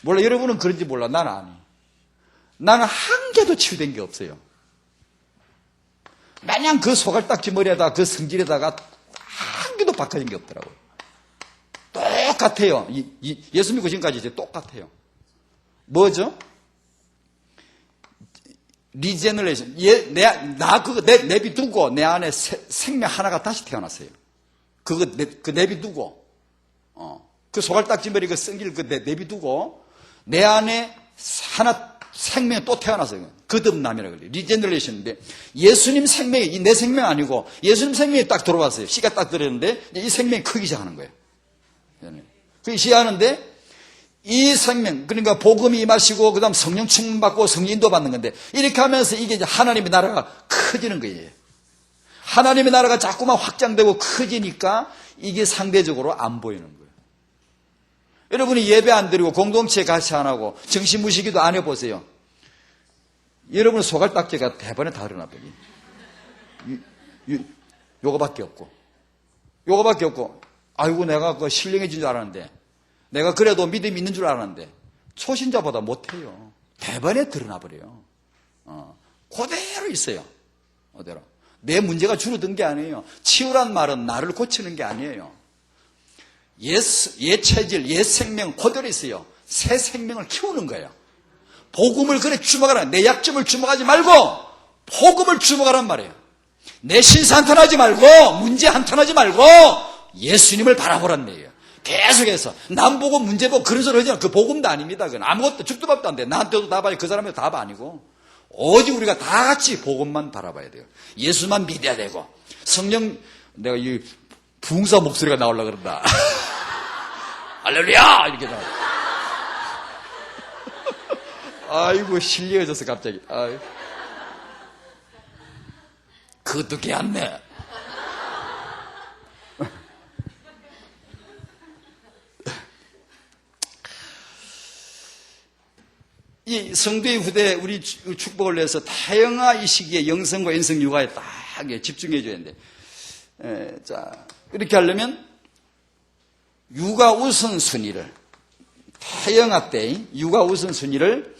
몰라. 여러분은 그런지 몰라. 나는 아니. 나는 한 개도 치유된 게 없어요. 마냥 그 소갈딱지 머리에다가 그 성질에다가 한 개도 바꿔진 게 없더라고요. 똑같아요. 예수 믿고 지금까지 이제 똑같아요. 뭐죠? 리제너레이션. 그거 내비두고 내 안에 생명 하나가 다시 태어났어요. 그거 내비두고, 그 소갈딱지 머리 그 성질 내비두고 내 안에 하나 생명이 또 태어났어요. 거듭남이라고 그래요. 리제너레이션인데, 예수님 생명이 내 생명 아니고 예수님 생명이 딱 들어왔어요. 씨가 딱 들었는데 이 생명이 크기 시작하는 거예요. 크기 시작하는데 이 생명, 그러니까 복음이 임하시고 그다음 성령 충만받고 성인도 받는 건데, 이렇게 하면서 이게 이제 하나님의 나라가 커지는 거예요. 하나님의 나라가 자꾸만 확장되고 커지니까 이게 상대적으로 안 보이는 거예요. 여러분이 예배 안 드리고 공동체 같이 안 하고 정신무시기도 안 해보세요. 여러분 소갈딱지가 대번에 다 일어나버려. 요거밖에 없고. 아이고, 내가 그 신령해진 줄 알았는데, 내가 그래도 믿음이 있는 줄 알았는데 초신자보다 못해요. 대번에 드러나버려요. 그대로 있어요. 그대로. 내 문제가 줄어든 게 아니에요. 치유란 말은 나를 고치는 게 아니에요. 옛 체질, 옛 생명 그대로 있어요. 새 생명을 키우는 거예요. 복음을 그래 주목하라. 내 약점을 주목하지 말고 복음을 주목하란 말이에요. 내 신사 한탄하지 말고 문제 한탄하지 말고 예수님을 바라보란 말이에요. 계속해서 남 보고 문제 보고 그런 소리 하지 마. 그 복음도 아닙니다. 그건 아무것도 죽도 밥도 안 돼. 나한테도 답 아니고 그 사람한테도 답 아니고 오직 우리가 다 같이 복음만 바라봐야 돼요. 예수만 믿어야 되고 성령 내가 이 붕사 목소리가 나오려고 그런다. 할렐루야 이렇게 나와. 아이고 실례해져서 갑자기. 아이고. 그것도 개안네. 이 성도의 후대 우리 축복을 위해서 다양한 이 시기에 영성과 인성 육아에 딱 집중해 줘야 되는데, 자 이렇게 하려면 육아 우선순위를 다양한 때 육아 우선순위를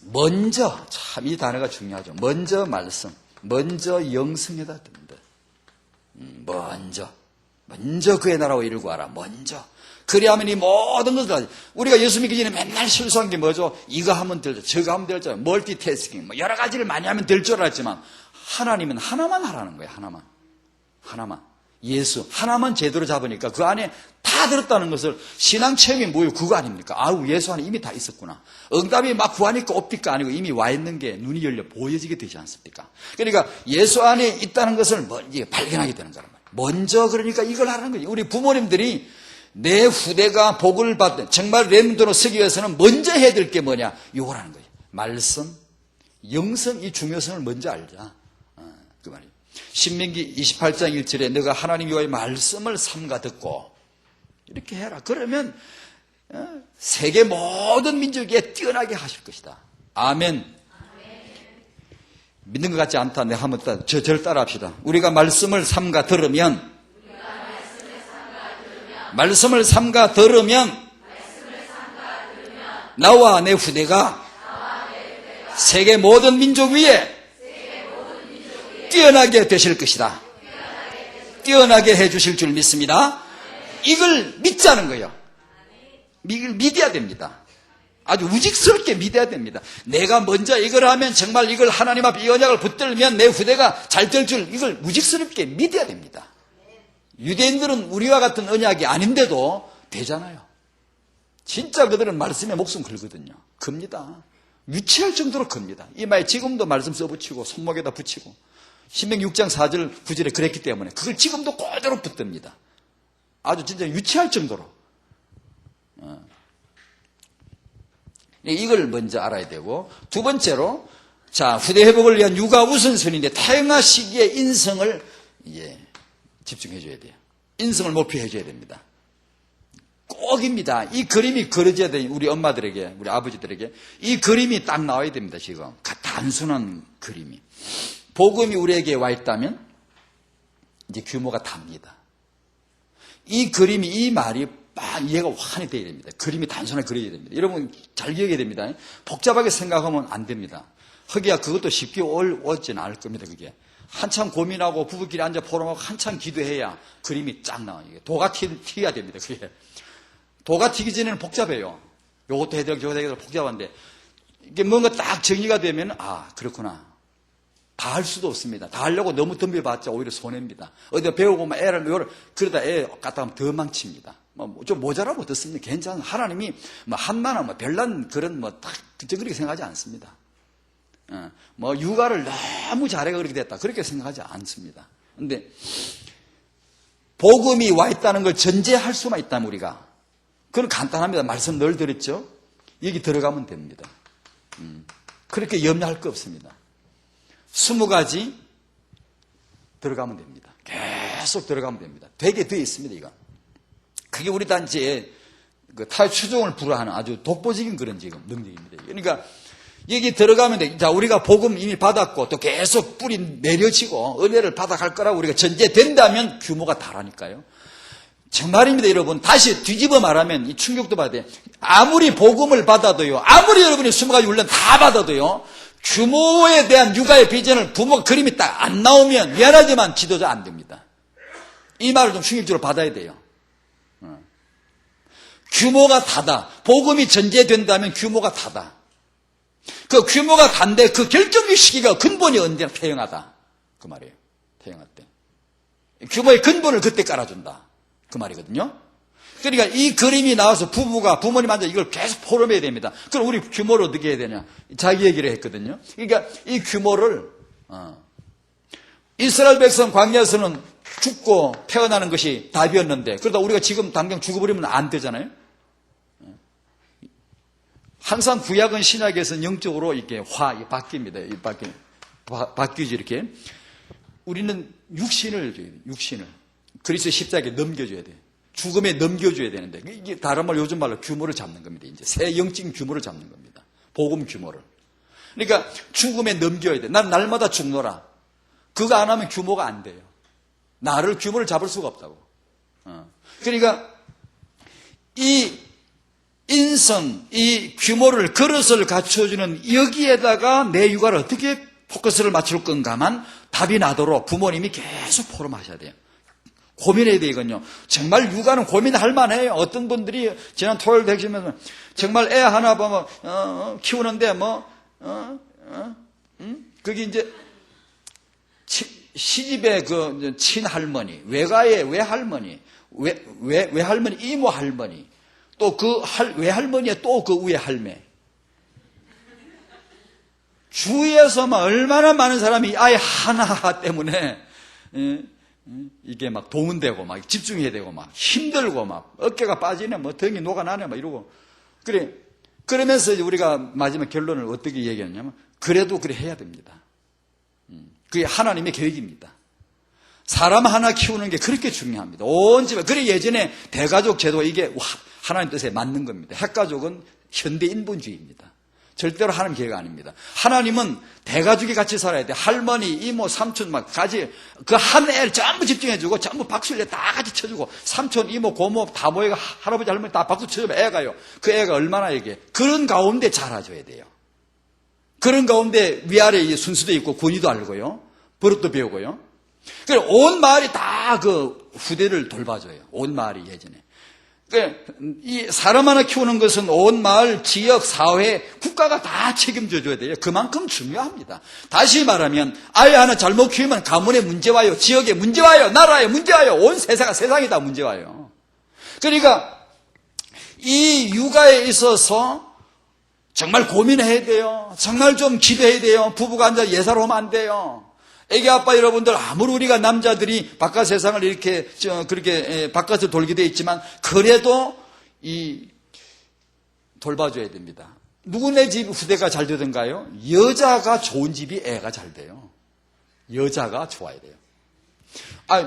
먼저, 참 이 단어가 중요하죠. 먼저 말씀, 먼저 영성에다 듭니다. 먼저 그의 나라와 이를 구하라. 먼저. 그리하면 이 모든 것들, 우리가 예수 믿기 전에 맨날 실수한 게 뭐죠? 이거 하면 될 줄, 저거 하면 될 줄, 멀티태스킹, 뭐 여러 가지를 많이 하면 될 줄 알았지만, 하나님은 하나만 하라는 거예요, 하나만. 예수, 하나만 제대로 잡으니까 그 안에 다 들었다는 것을 신앙 체험이 뭐예요? 그거 아닙니까? 아우, 예수 안에 이미 다 있었구나. 응답이 막 구하니까 없니까 아니고 이미 와 있는 게 눈이 열려 보여지게 되지 않습니까? 그러니까 예수 안에 있다는 것을 발견하게 되는 거란 말이에요. 먼저 그러니까 이걸 하라는 거예요. 우리 부모님들이 내 후대가 복을 받든 정말 렘넌트로 서기 위해서는 먼저 해야 될 게 뭐냐? 이거라는 거예요. 말씀, 영성, 이 중요성을 먼저 알자. 그 말이에요. 신명기 28장 1절에 너가 하나님 여호와의 말씀을 삼가 듣고 이렇게 해라. 그러면 세계 모든 민족에 뛰어나게 하실 것이다. 아멘. 믿는 것 같지 않다. 내가 한번 저를 따라 합시다. 우리가 말씀을 삼가 들으면 나와 내 후대가 세계 모든 민족 위에 뛰어나게 되실 것이다. 뛰어나게 해주실 줄 믿습니다. 이걸 믿자는 거예요. 이걸 믿어야 됩니다. 아주 우직스럽게 믿어야 됩니다. 내가 먼저 이걸 하면 정말 이걸 하나님 앞에 이 언약을 붙들면 내 후대가 잘 될 줄 이걸 우직스럽게 믿어야 됩니다. 유대인들은 우리와 같은 언약이 아닌데도 되잖아요. 진짜 그들은 말씀에 목숨 걸거든요. 겁니다. 유치할 정도로 겁니다. 이마에 지금도 말씀 써붙이고 손목에다 붙이고 신명기 6장 4절 9절에 그랬기 때문에 그걸 지금도 그대로 붙듭니다. 아주 진짜 유치할 정도로. 이걸 먼저 알아야 되고, 두 번째로 자 후대 회복을 위한 육아 우선순위인데 다양한 시기에 인성을 집중해 줘야 돼요. 인성을 목표해 줘야 됩니다. 꼭입니다. 이 그림이 그려져야 돼요. 우리 엄마들에게, 우리 아버지들에게 이 그림이 딱 나와야 됩니다. 지금 단순한 그림이. 복음이 우리에게 와 있다면 이제 규모가 답니다. 이 그림이, 이 말이 막 이해가 환히 되어야 됩니다. 그림이 단순하게 그려야 됩니다. 여러분 잘 기억해야 됩니다. 복잡하게 생각하면 안 됩니다. 허기야 그것도 쉽게 오지는 않을 겁니다. 그게 한참 고민하고 부부끼리 앉아 포럼하고 한참 기도해야 그림이 쫙 나와요. 도가 튀어야 됩니다. 그게 도가 튀기 전에는 복잡해요. 요것도 해야 되고 저것도 해야 되고 복잡한데 이게 뭔가 딱 정리가 되면 아 그렇구나. 다 할 수도 없습니다. 다 하려고 너무 덤벼봤자 오히려 손해입니다. 어디 배우고 막 애를 그러다 애 갖다 하면 더 망칩니다. 좀 모자라면 어떻습니까? 괜찮아. 하나님이 한만한 별난 그런 딱 그렇게 생각하지 않습니다. 육아를 너무 잘해가 그렇게 됐다. 그렇게 생각하지 않습니다. 근데 복음이 와 있다는 걸 전제할 수만 있다면 우리가 그건 간단합니다. 말씀 늘 드렸죠? 여기 들어가면 됩니다. 그렇게 염려할 거 없습니다. 20가지 들어가면 됩니다. 계속 들어가면 됩니다. 되게 되어 있습니다, 이거. 그게 우리 단체의 타협 추종을 불허하는 아주 독보적인 그런 지금 능력입니다. 그러니까 여기 들어가면 돼. 자, 우리가 복음 이미 받았고 또 계속 뿌리 내려지고 은혜를 받아갈 거라고 우리가 전제된다면 규모가 다라니까요. 정말입니다, 여러분. 다시 뒤집어 말하면 이 충격도 받아야 돼요. 아무리 복음을 받아도요, 아무리 여러분이 20가지 훈련 다 받아도요, 규모에 대한 육아의 비전을 부모가 그림이 딱 안 나오면 미안하지만 지도자 안 됩니다. 이 말을 좀 충격적으로 받아야 돼요. 규모가 다다. 복음이 전제된다면 규모가 다다. 그 규모가 단데 그 결정의 시기가 근본이 언제나 태영하다. 그 말이에요. 태영할 때. 규모의 근본을 그때 깔아준다. 그 말이거든요. 그러니까 이 그림이 나와서 부모님한테 이걸 계속 포럼해야 됩니다. 그럼 우리 규모를 어떻게 해야 되냐. 자기 얘기를 했거든요. 그러니까 이 규모를 이스라엘 백성 광야에서는 죽고 태어나는 것이 답이었는데 그러다 우리가 지금 당장 죽어버리면 안 되잖아요. 항상 구약은 신약에서는 영적으로 이렇게 바뀝니다. 바뀌지 이렇게. 우리는 육신을 그리스도의 십자가에 넘겨줘야 돼요. 죽음에 넘겨줘야 되는데 이게 다른 말 요즘 말로 규모를 잡는 겁니다. 이제 새 영적인 규모를 잡는 겁니다. 복음 규모를. 그러니까 죽음에 넘겨야 돼. 난 날마다 죽노라. 그거 안 하면 규모가 안 돼요. 나를 규모를 잡을 수가 없다고. 그러니까 이 인성, 이 규모를 그릇을 갖춰주는 여기에다가 내 육아를 어떻게 포커스를 맞출 건가만 답이 나도록 부모님이 계속 포럼하셔야 돼요. 고민해야 되거든요. 정말 육아는 고민할 만해요. 어떤 분들이 지난 토요일 되시면서 정말 애 하나 보면 키우는데 그게 이제 시집의 그 친할머니, 외가의 외할머니, 외할머니, 이모 할머니, 또 그 외할머니의 또 그 위에 할매. 주위에서만 얼마나 많은 사람이 아이 하나 때문에 이게 막 동원되고 막 집중해야 되고 막 힘들고 막 어깨가 빠지네 뭐 등이 녹아나네 막 이러고 그래. 그러면서 우리가 마지막 결론을 어떻게 얘기했냐면 그래도 그래 해야 됩니다. 그게 하나님의 계획입니다. 사람 하나 키우는 게 그렇게 중요합니다. 온 집에. 그래 예전에 대가족 제도 이게 하나님 뜻에 맞는 겁니다. 핵가족은 현대 인본주의입니다. 절대로 하나님 계획 아닙니다. 하나님은 대가족이 같이 살아야 돼. 할머니, 이모, 삼촌 막 같이 그 한 애를 전부 집중해주고 전부 박수를 다 같이 쳐주고 삼촌, 이모, 고모 다 모여가 할아버지, 할머니 다 박수 쳐주면 애가요. 그 애가 얼마나 이게 그런 가운데 자라줘야 돼요. 그런 가운데 위아래 순수도 있고 군의도 알고요. 버릇도 배우고요. 그래서 온 마을이 다 그 후대를 돌봐줘요. 온 마을이 예전에. 이 사람 하나 키우는 것은 온 마을, 지역, 사회, 국가가 다 책임져 줘야 돼요. 그만큼 중요합니다. 다시 말하면 아이 하나 잘못 키우면 가문에 문제 와요. 지역에 문제 와요. 나라에 문제 와요. 온 세상이 다 문제 와요. 그러니까 이 육아에 있어서 정말 고민해야 돼요. 정말 좀 기도해야 돼요. 부부가 앉아 예사로우면 안 돼요. 애기 아빠 여러분들 아무리 우리가 남자들이 바깥 세상을 이렇게 그렇게 바깥을 돌게 돼 있지만 그래도 이 돌봐줘야 됩니다. 누구네 집 후대가 잘 되던가요? 여자가 좋은 집이 애가 잘 돼요. 여자가 좋아야 돼요.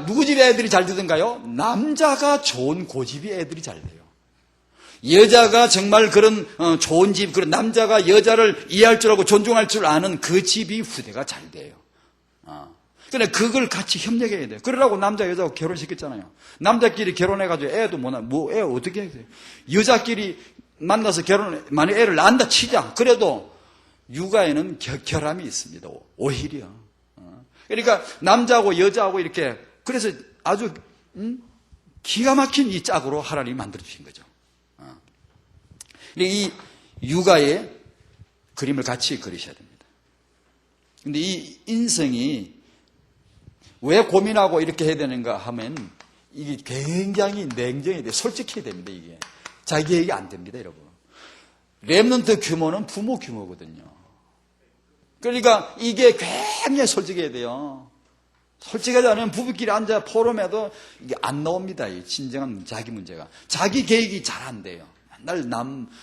누구 집 애들이 잘 되던가요? 남자가 좋은 고집이 애들이 잘 돼요. 여자가 정말 그런 좋은 집, 그런 남자가 여자를 이해할 줄 알고 존중할 줄 아는 그 집이 후대가 잘 돼요. 근데 그걸 같이 협력해야 돼요. 그러라고 남자, 여자하고 결혼시켰잖아요. 남자끼리 결혼해가지고 애도 애 어떻게 해야 돼요? 여자끼리 만나서 만약 애를 낳는다 치자. 그래도 육아에는 결함이 있습니다. 오히려. 그러니까 남자하고 여자하고 이렇게, 그래서 아주, 기가 막힌 이 짝으로 하나님이 만들어주신 거죠. 이 육아의 그림을 같이 그리셔야 됩니다. 근데 이 인성이 왜 고민하고 이렇게 해야 되는가 하면 이게 굉장히 냉정해야 돼요. 솔직해야 됩니다. 이게 자기 얘기 안 됩니다, 여러분. 렘넌트 규모는 부모 규모거든요. 그러니까 이게 굉장히 솔직해야 돼요. 솔직하지 않으면 부부끼리 앉아 포럼해도 이게 안 나옵니다. 이 진정한 자기 문제가. 자기 계획이 잘 안 돼요. 맨날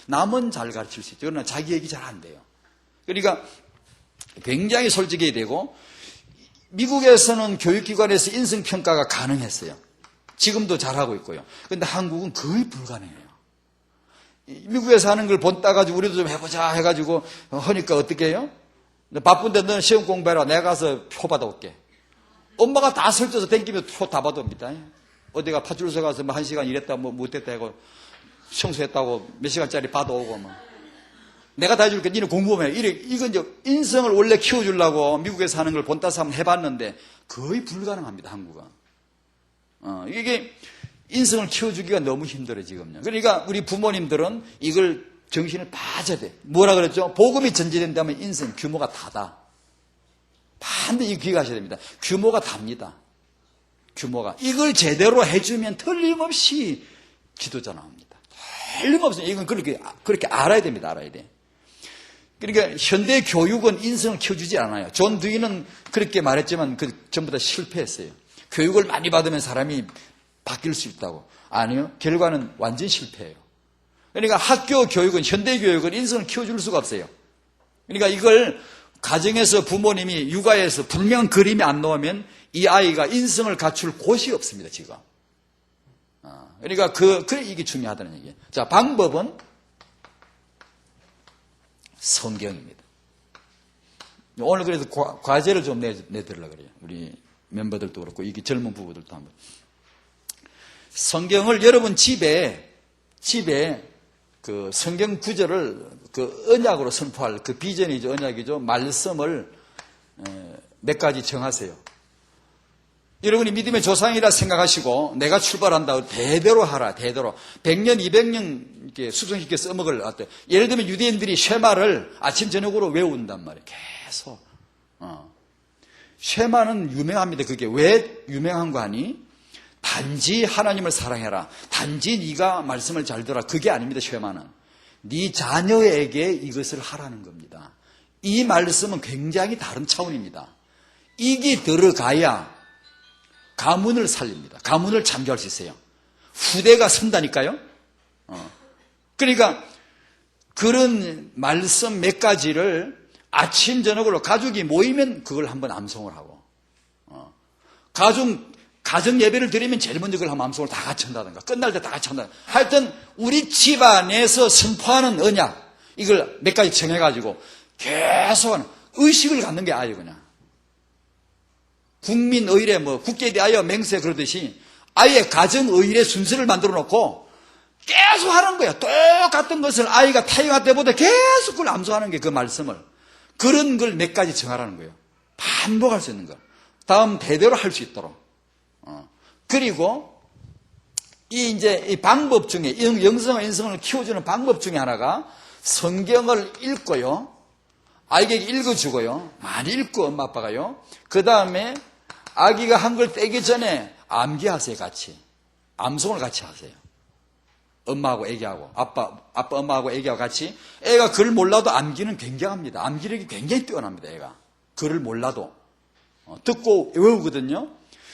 남은 잘 가르칠 수 있죠. 그러나 자기 얘기 잘 안 돼요. 그러니까 굉장히 솔직해야 되고, 미국에서는 교육기관에서 인성평가가 가능했어요. 지금도 잘하고 있고요. 그런데 한국은 거의 불가능해요. 미국에서 하는 걸 본 따가지고 우리도 좀 해보자 해가지고 하니까 어떻게 해요? 바쁜데 너는 시험 공부해라. 내가 가서 표 받아올게. 엄마가 다 설쳐서 댕기면 표 다 받아옵니다. 어디가 파출소 가서 뭐 1시간 일했다 뭐 못했다 하고 청소했다고 몇 시간짜리 받아오고 뭐. 내가 다 해줄게. 니는 공부하면 해. 이건 이제 인성을 원래 키워주려고 미국에서 하는 걸 본따서 한번 해봤는데 거의 불가능합니다, 한국은. 이게 인성을 키워주기가 너무 힘들어요, 지금요. 그러니까 우리 부모님들은 이걸 정신을 빠져야 돼. 뭐라 그랬죠? 복음이 전제된다면 인성 규모가 다다. 반드시 기억하셔야 됩니다. 규모가 답니다. 규모가. 이걸 제대로 해주면 틀림없이 지도자 나옵니다. 틀림없이. 이건 그렇게 알아야 됩니다. 알아야 돼. 그러니까 현대 교육은 인성을 키워주지 않아요. 존 듀이는 그렇게 말했지만 전부 다 실패했어요. 교육을 많이 받으면 사람이 바뀔 수 있다고. 아니요. 결과는 완전 실패예요. 그러니까 학교 교육은, 현대 교육은 인성을 키워줄 수가 없어요. 그러니까 이걸 가정에서 부모님이 육아에서 분명 그림이 안 나오면 이 아이가 인성을 갖출 곳이 없습니다, 지금. 그러니까 이게 중요하다는 얘기예요. 자, 방법은 성경입니다. 오늘 그래서 과제를 좀 내드리려고 그래요. 우리 멤버들도 그렇고, 이게 젊은 부부들도 한번. 성경을 여러분 집에 그 성경 구절을 그 언약으로 선포할 그 비전이죠, 언약이죠. 말씀을 몇 가지 정하세요. 여러분이 믿음의 조상이라 생각하시고 내가 출발한다. 대대로 하라. 대대로. 100년, 200년 이렇게 수정시켜 써먹을 어때? 예를 들면 유대인들이 쉐마를 아침 저녁으로 외운단 말이에요. 계속. 쉐마는 유명합니다. 그게 왜 유명한 거 아니? 단지 하나님을 사랑해라. 단지 네가 말씀을 잘 들어라. 그게 아닙니다. 쉐마는. 네 자녀에게 이것을 하라는 겁니다. 이 말씀은 굉장히 다른 차원입니다. 이게 들어가야 가문을 살립니다. 가문을 창조할 수 있어요. 후대가 선다니까요. 그러니까 그런 말씀 몇 가지를 아침 저녁으로 가족이 모이면 그걸 한번 암송을 하고, 가정 예배를 드리면 제일 먼저 그걸 한번 암송을 다 같이 한다든가, 끝날 때 다 같이 한다든가. 하여튼 우리 집안에서 선포하는 언약, 이걸 몇 가지 정해가지고 계속 의식을 갖는 게 아예 그냥. 국민의례, 국제에 대하여 맹세 그러듯이 아예 가정의례 순서를 만들어 놓고 계속 하는 거야. 똑같은 것을 아이가 타이가 때보다 계속 그걸 암송하는 게 그 말씀을. 그런 걸 몇 가지 정하라는 거예요. 반복할 수 있는 거. 다음 대대로 할 수 있도록. 그리고 이 방법 중에, 영성과 인성을 키워주는 방법 중에 하나가 성경을 읽고요. 아이에게 읽어주고요. 많이 읽고 엄마 아빠가요. 그 다음에 아기가 한글 떼기 전에 암기하세요. 같이. 암송을 같이 하세요. 엄마하고 애기하고 아빠 엄마하고 애기하고 같이. 애가 글 몰라도 암기는 굉장합니다. 암기력이 굉장히 뛰어납니다. 애가 글을 몰라도 듣고 외우거든요.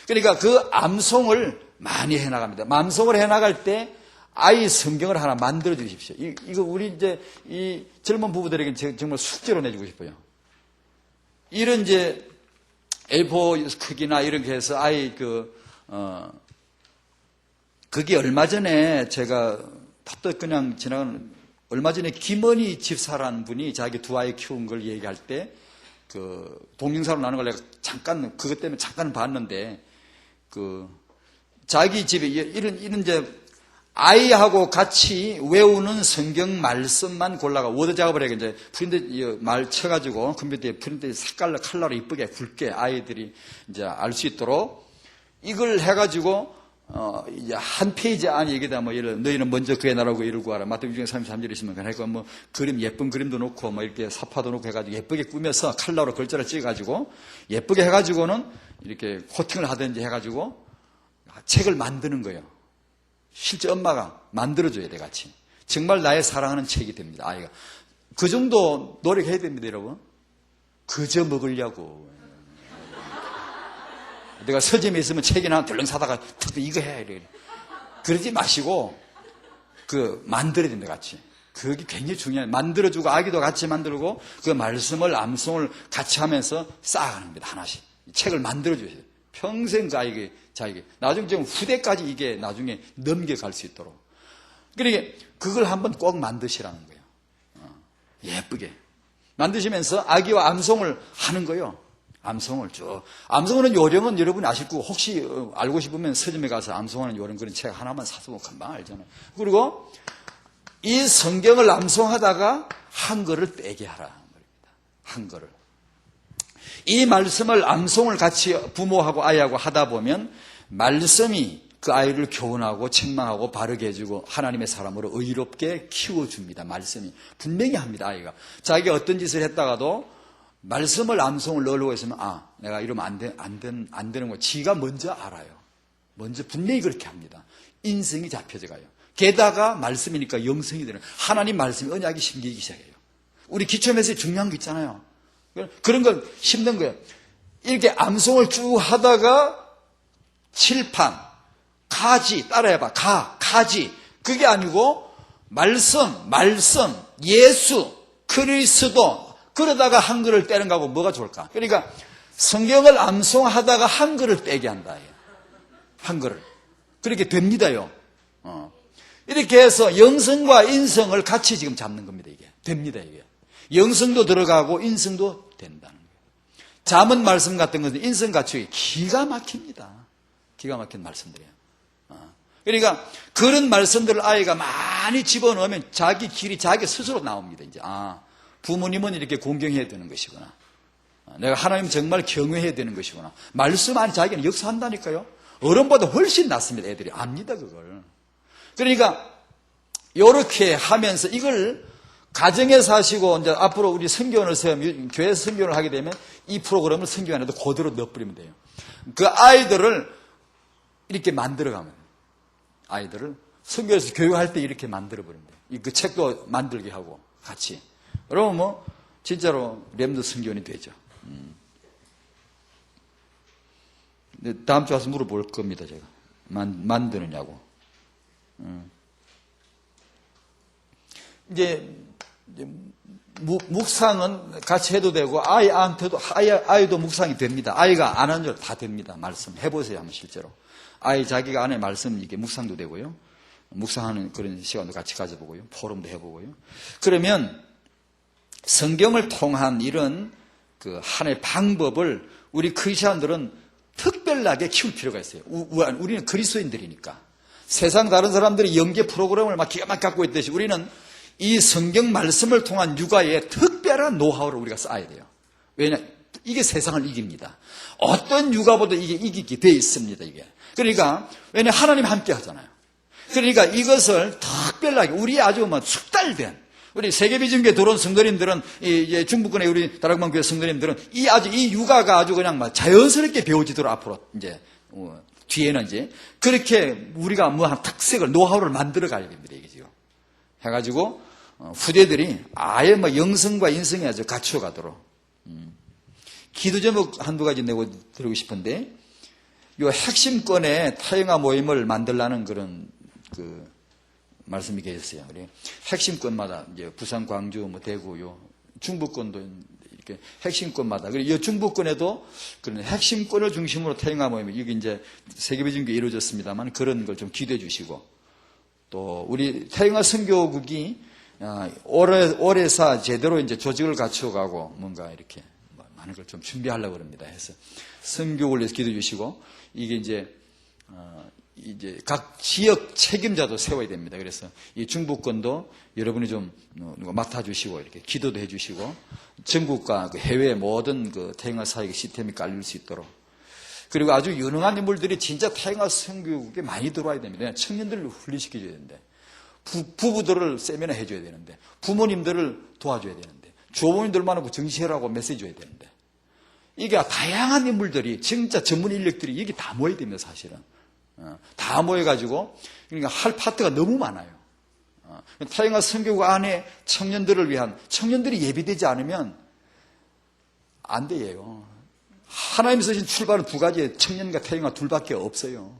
그러니까 그 암송을 많이 해나갑니다. 암송을 해나갈 때 아이 성경을 하나 만들어 주십시오. 이거 우리 이제 이 젊은 부부들에게 정말 숙제로 내주고 싶어요. 이런 이제 A4 크기나 이렇게 해서 아이 그게 얼마 전에 제가 탑도 그냥 지나가는, 얼마 전에 김원희 집사라는 분이 자기 두 아이 키운 걸 얘기할 때 동영상으로 나눈 걸 내가 잠깐, 그것 때문에 잠깐 봤는데, 자기 집에 이런 이제 아이하고 같이 외우는 성경 말씀만 골라가 워드 작업을 해서 이제 프린트 말 쳐가지고 컴퓨터에 프린트 색깔로 컬러로 이쁘게 굵게 아이들이 이제 알 수 있도록 이걸 해가지고 이제 한 페이지 안에 얘기다 너희는 먼저 그의 나라고 이를 구하라. 마태복음 중에 33절 있으면 그러니까 그림 예쁜 그림도 놓고 이렇게 사파도 놓고 해가지고 예쁘게 꾸며서 컬러로 글자를 찍어가지고 예쁘게 해가지고는 이렇게 코팅을 하든지 해가지고 책을 만드는 거예요. 실제 엄마가 만들어줘야 돼, 같이. 정말 나의 사랑하는 책이 됩니다, 아이가. 그 정도 노력해야 됩니다, 여러분. 그저 먹으려고. 내가 서점에 있으면 책이나 하나 덜렁 사다가 이거 해, 이래. 그러지 마시고, 만들어야 됩니다, 같이. 그게 굉장히 중요해요. 만들어주고, 아기도 같이 만들고, 그 말씀을, 암송을 같이 하면서 쌓아가는 겁니다, 하나씩. 책을 만들어줘야 돼요. 평생 자에게 나중에 좀 후대까지 이게 나중에 넘겨갈 수 있도록. 그러니까 그걸 한번 꼭 만드시라는 거예요. 예쁘게 만드시면서 아기와 암송을 하는 거예요. 암송을 쭉. 암송하는 요령은 여러분이 아실 거고, 혹시 알고 싶으면 서점에 가서 암송하는 요령 그런 책 하나만 사서 금방 알잖아요. 그리고 이 성경을 암송하다가 한글을 떼게 하라는 겁니다. 한글을. 이 말씀을 암송을 같이 부모하고 아이하고 하다 보면 말씀이 그 아이를 교훈하고 책망하고 바르게 해주고 하나님의 사람으로 의롭게 키워줍니다. 말씀이 분명히 합니다. 아이가 자기가 어떤 짓을 했다가도 말씀을 암송을 넣으려고 했으면 내가 이러면 안 되는 거 지가 먼저 알아요. 먼저 분명히 그렇게 합니다. 인성이 잡혀져 가요. 게다가 말씀이니까 영성이 되는 하나님 말씀이 언약이 심기기 시작해요. 우리 기초면서 중요한 거 있잖아요. 그런 건 힘든 거예요. 이렇게 암송을 쭉 하다가 칠판, 가지 따라해봐. 가지 그게 아니고 말씀, 예수, 그리스도 그러다가 한글을 떼는 거하고 뭐가 좋을까? 그러니까 성경을 암송하다가 한글을 떼게 한다. 한글을. 그렇게 됩니다요. 이렇게 해서 영성과 인성을 같이 지금 잡는 겁니다. 이게 됩니다. 이게 영성도 들어가고 인성도 된다는 거예요. 잠언 말씀 같은 것은 인성 갖추기 기가 막힙니다. 기가 막힌 말씀들이에요. 그러니까 그런 말씀들을 아이가 많이 집어넣으면 자기 길이 자기 스스로 나옵니다. 이제 부모님은 이렇게 공경해야 되는 것이구나. 내가 하나님 정말 경외해야 되는 것이구나. 말씀 안에 자기는 역사한다니까요. 어른보다 훨씬 낫습니다. 애들이 압니다. 그걸. 그러니까 이렇게 하면서 이걸 가정에서 하시고 이제 앞으로 우리 선교원을 세우면 교회 선교를 하게 되면 이 프로그램을 선교 안에도 그대로 넣어버리면 돼요. 그 아이들을 이렇게 만들어가면 돼요. 아이들을 선교에서 교육할 때 이렇게 만들어버리면 돼요. 그 책도 만들게 하고 같이. 그러면 뭐 진짜로 렘넌트 선교원이 되죠. 다음 주 와서 물어볼 겁니다. 제가 만드느냐고. 이제 묵상은 같이 해도 되고 아이도 묵상이 됩니다. 아이가 안 하는 줄 다 됩니다. 말씀 해보세요. 한번 실제로. 아이 자기가 안에 말씀 이게 묵상도 되고요. 묵상하는 그런 시간도 같이 가져보고요. 포럼도 해보고요. 그러면 성경을 통한 이런 그 하나의 방법을 우리 크리스천들은 특별하게 키울 필요가 있어요. 우리는 그리스도인들이니까. 세상 다른 사람들이 연계 프로그램을 막 기가 막히게 갖고 있듯이 우리는 이 성경 말씀을 통한 육아에 특별한 노하우를 우리가 쌓아야 돼요. 왜냐? 이게 세상을 이깁니다. 어떤 육아보다 이게 이기게 돼 있습니다. 이게. 그러니까 왜냐? 하나님 함께 하잖아요. 그러니까 이것을 특별하게 우리 아주 숙달된 우리 세계비전교회 들어온 성도님들은 이제 중부권의 우리 다락방교회 성도님들은 이 육아가 아주 그냥 자연스럽게 배워지도록 앞으로 이제 뒤에는 이제 그렇게 우리가 한 특색을 노하우를 만들어 가야 됩니다. 이게 지금 해가지고 후대들이 아예 영성과 인성이 아주 갖추어 가도록 기도 제목 한두 가지 내고 드리고 싶은데 요 핵심권의 타영아 모임을 만들라는 그런 말씀이 계셨어요. 우리 핵심권마다 이제 부산, 광주, 대구, 중부권도 이렇게 핵심권마다 그리고 이 중부권에도 그런 핵심권을 중심으로 태영아 모임이 여기 이제 세계비전교회 이루어졌습니다만 그런 걸 좀 기도해 주시고 또 우리 태영아 선교국이 올해사 제대로 이제 조직을 갖추어가고 뭔가 이렇게 많은 걸 좀 준비하려고 합니다. 해서 선교국을 위해서 기도해 주시고 이게 이제 각 지역 책임자도 세워야 됩니다. 그래서 이 중부권도 여러분이 좀 맡아주시고 이렇게 기도도 해주시고 전국과 해외 모든 태영아 사역의 시스템이 깔릴 수 있도록 그리고 아주 유능한 인물들이 진짜 태영아 선교국에 많이 들어와야 됩니다. 청년들을 훈련시켜줘야 되는데 부부들을 세미나 해줘야 되는데 부모님들을 도와줘야 되는데 조부모님들만 정시하라고 메시지 줘야 되는데 이게 다양한 인물들이 진짜 전문 인력들이 여기 다 모여야 됩니다. 사실은 다 모여가지고 그러니까 할 파트가 너무 많아요. 태영아 선교국 안에 청년들을 위한 청년들이 예비되지 않으면 안 돼요. 하나님이 쓰신 출발은 두 가지의 청년과 태영아 둘밖에 없어요.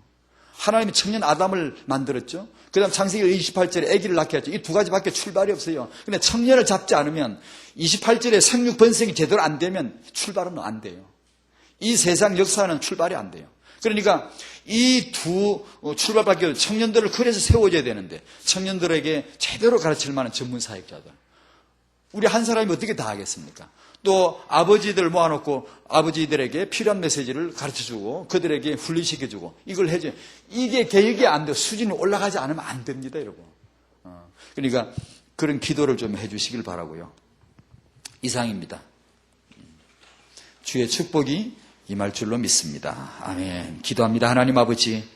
하나님이 청년 아담을 만들었죠. 그 다음 창세기 28절에 아기를 낳게 했죠. 이 두 가지밖에 출발이 없어요. 근데 청년을 잡지 않으면 28절에 생육 번성이 제대로 안 되면 출발은 안 돼요. 이 세상 역사는 출발이 안 돼요. 그러니까 이 두 출발밖에 청년들을 그래서 세워줘야 되는데 청년들에게 제대로 가르칠 만한 전문 사역자들. 우리 한 사람이 어떻게 다 하겠습니까? 또 아버지들 모아놓고 아버지들에게 필요한 메시지를 가르쳐주고 그들에게 훈련시켜주고 이걸 해줘요. 이게 계획이 안 돼요. 수준이 올라가지 않으면 안 됩니다, 여러분. 그러니까 그런 기도를 좀 해주시길 바라고요. 이상입니다. 주의 축복이 임할 줄로 믿습니다. 아멘. 기도합니다. 하나님 아버지,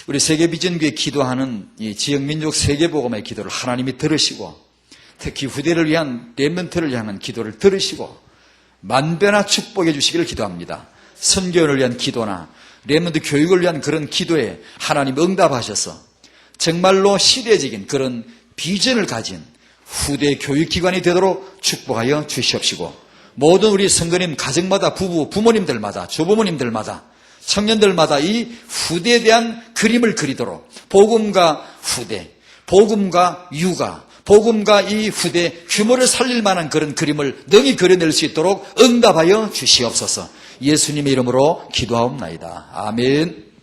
우리 세계비전교회 기도하는 이 지역민족 세계복음의 기도를 하나님이 들으시고 특히 후대를 위한 렘넌트를 향한 기도를 들으시고 만배나 축복해 주시기를 기도합니다. 선교를 위한 기도나 렘넌트 교육을 위한 그런 기도에 하나님 응답하셔서 정말로 시대적인 그런 비전을 가진 후대 교육기관이 되도록 축복하여 주시옵시고 모든 우리 성도님 가정마다 부모님들마다 조부모님들마다 청년들마다 이 후대에 대한 그림을 그리도록 복음과 후대, 복음과 육아, 복음과 이 후대 규모를 살릴 만한 그런 그림을 능히 그려낼 수 있도록 응답하여 주시옵소서. 예수님의 이름으로 기도하옵나이다. 아멘.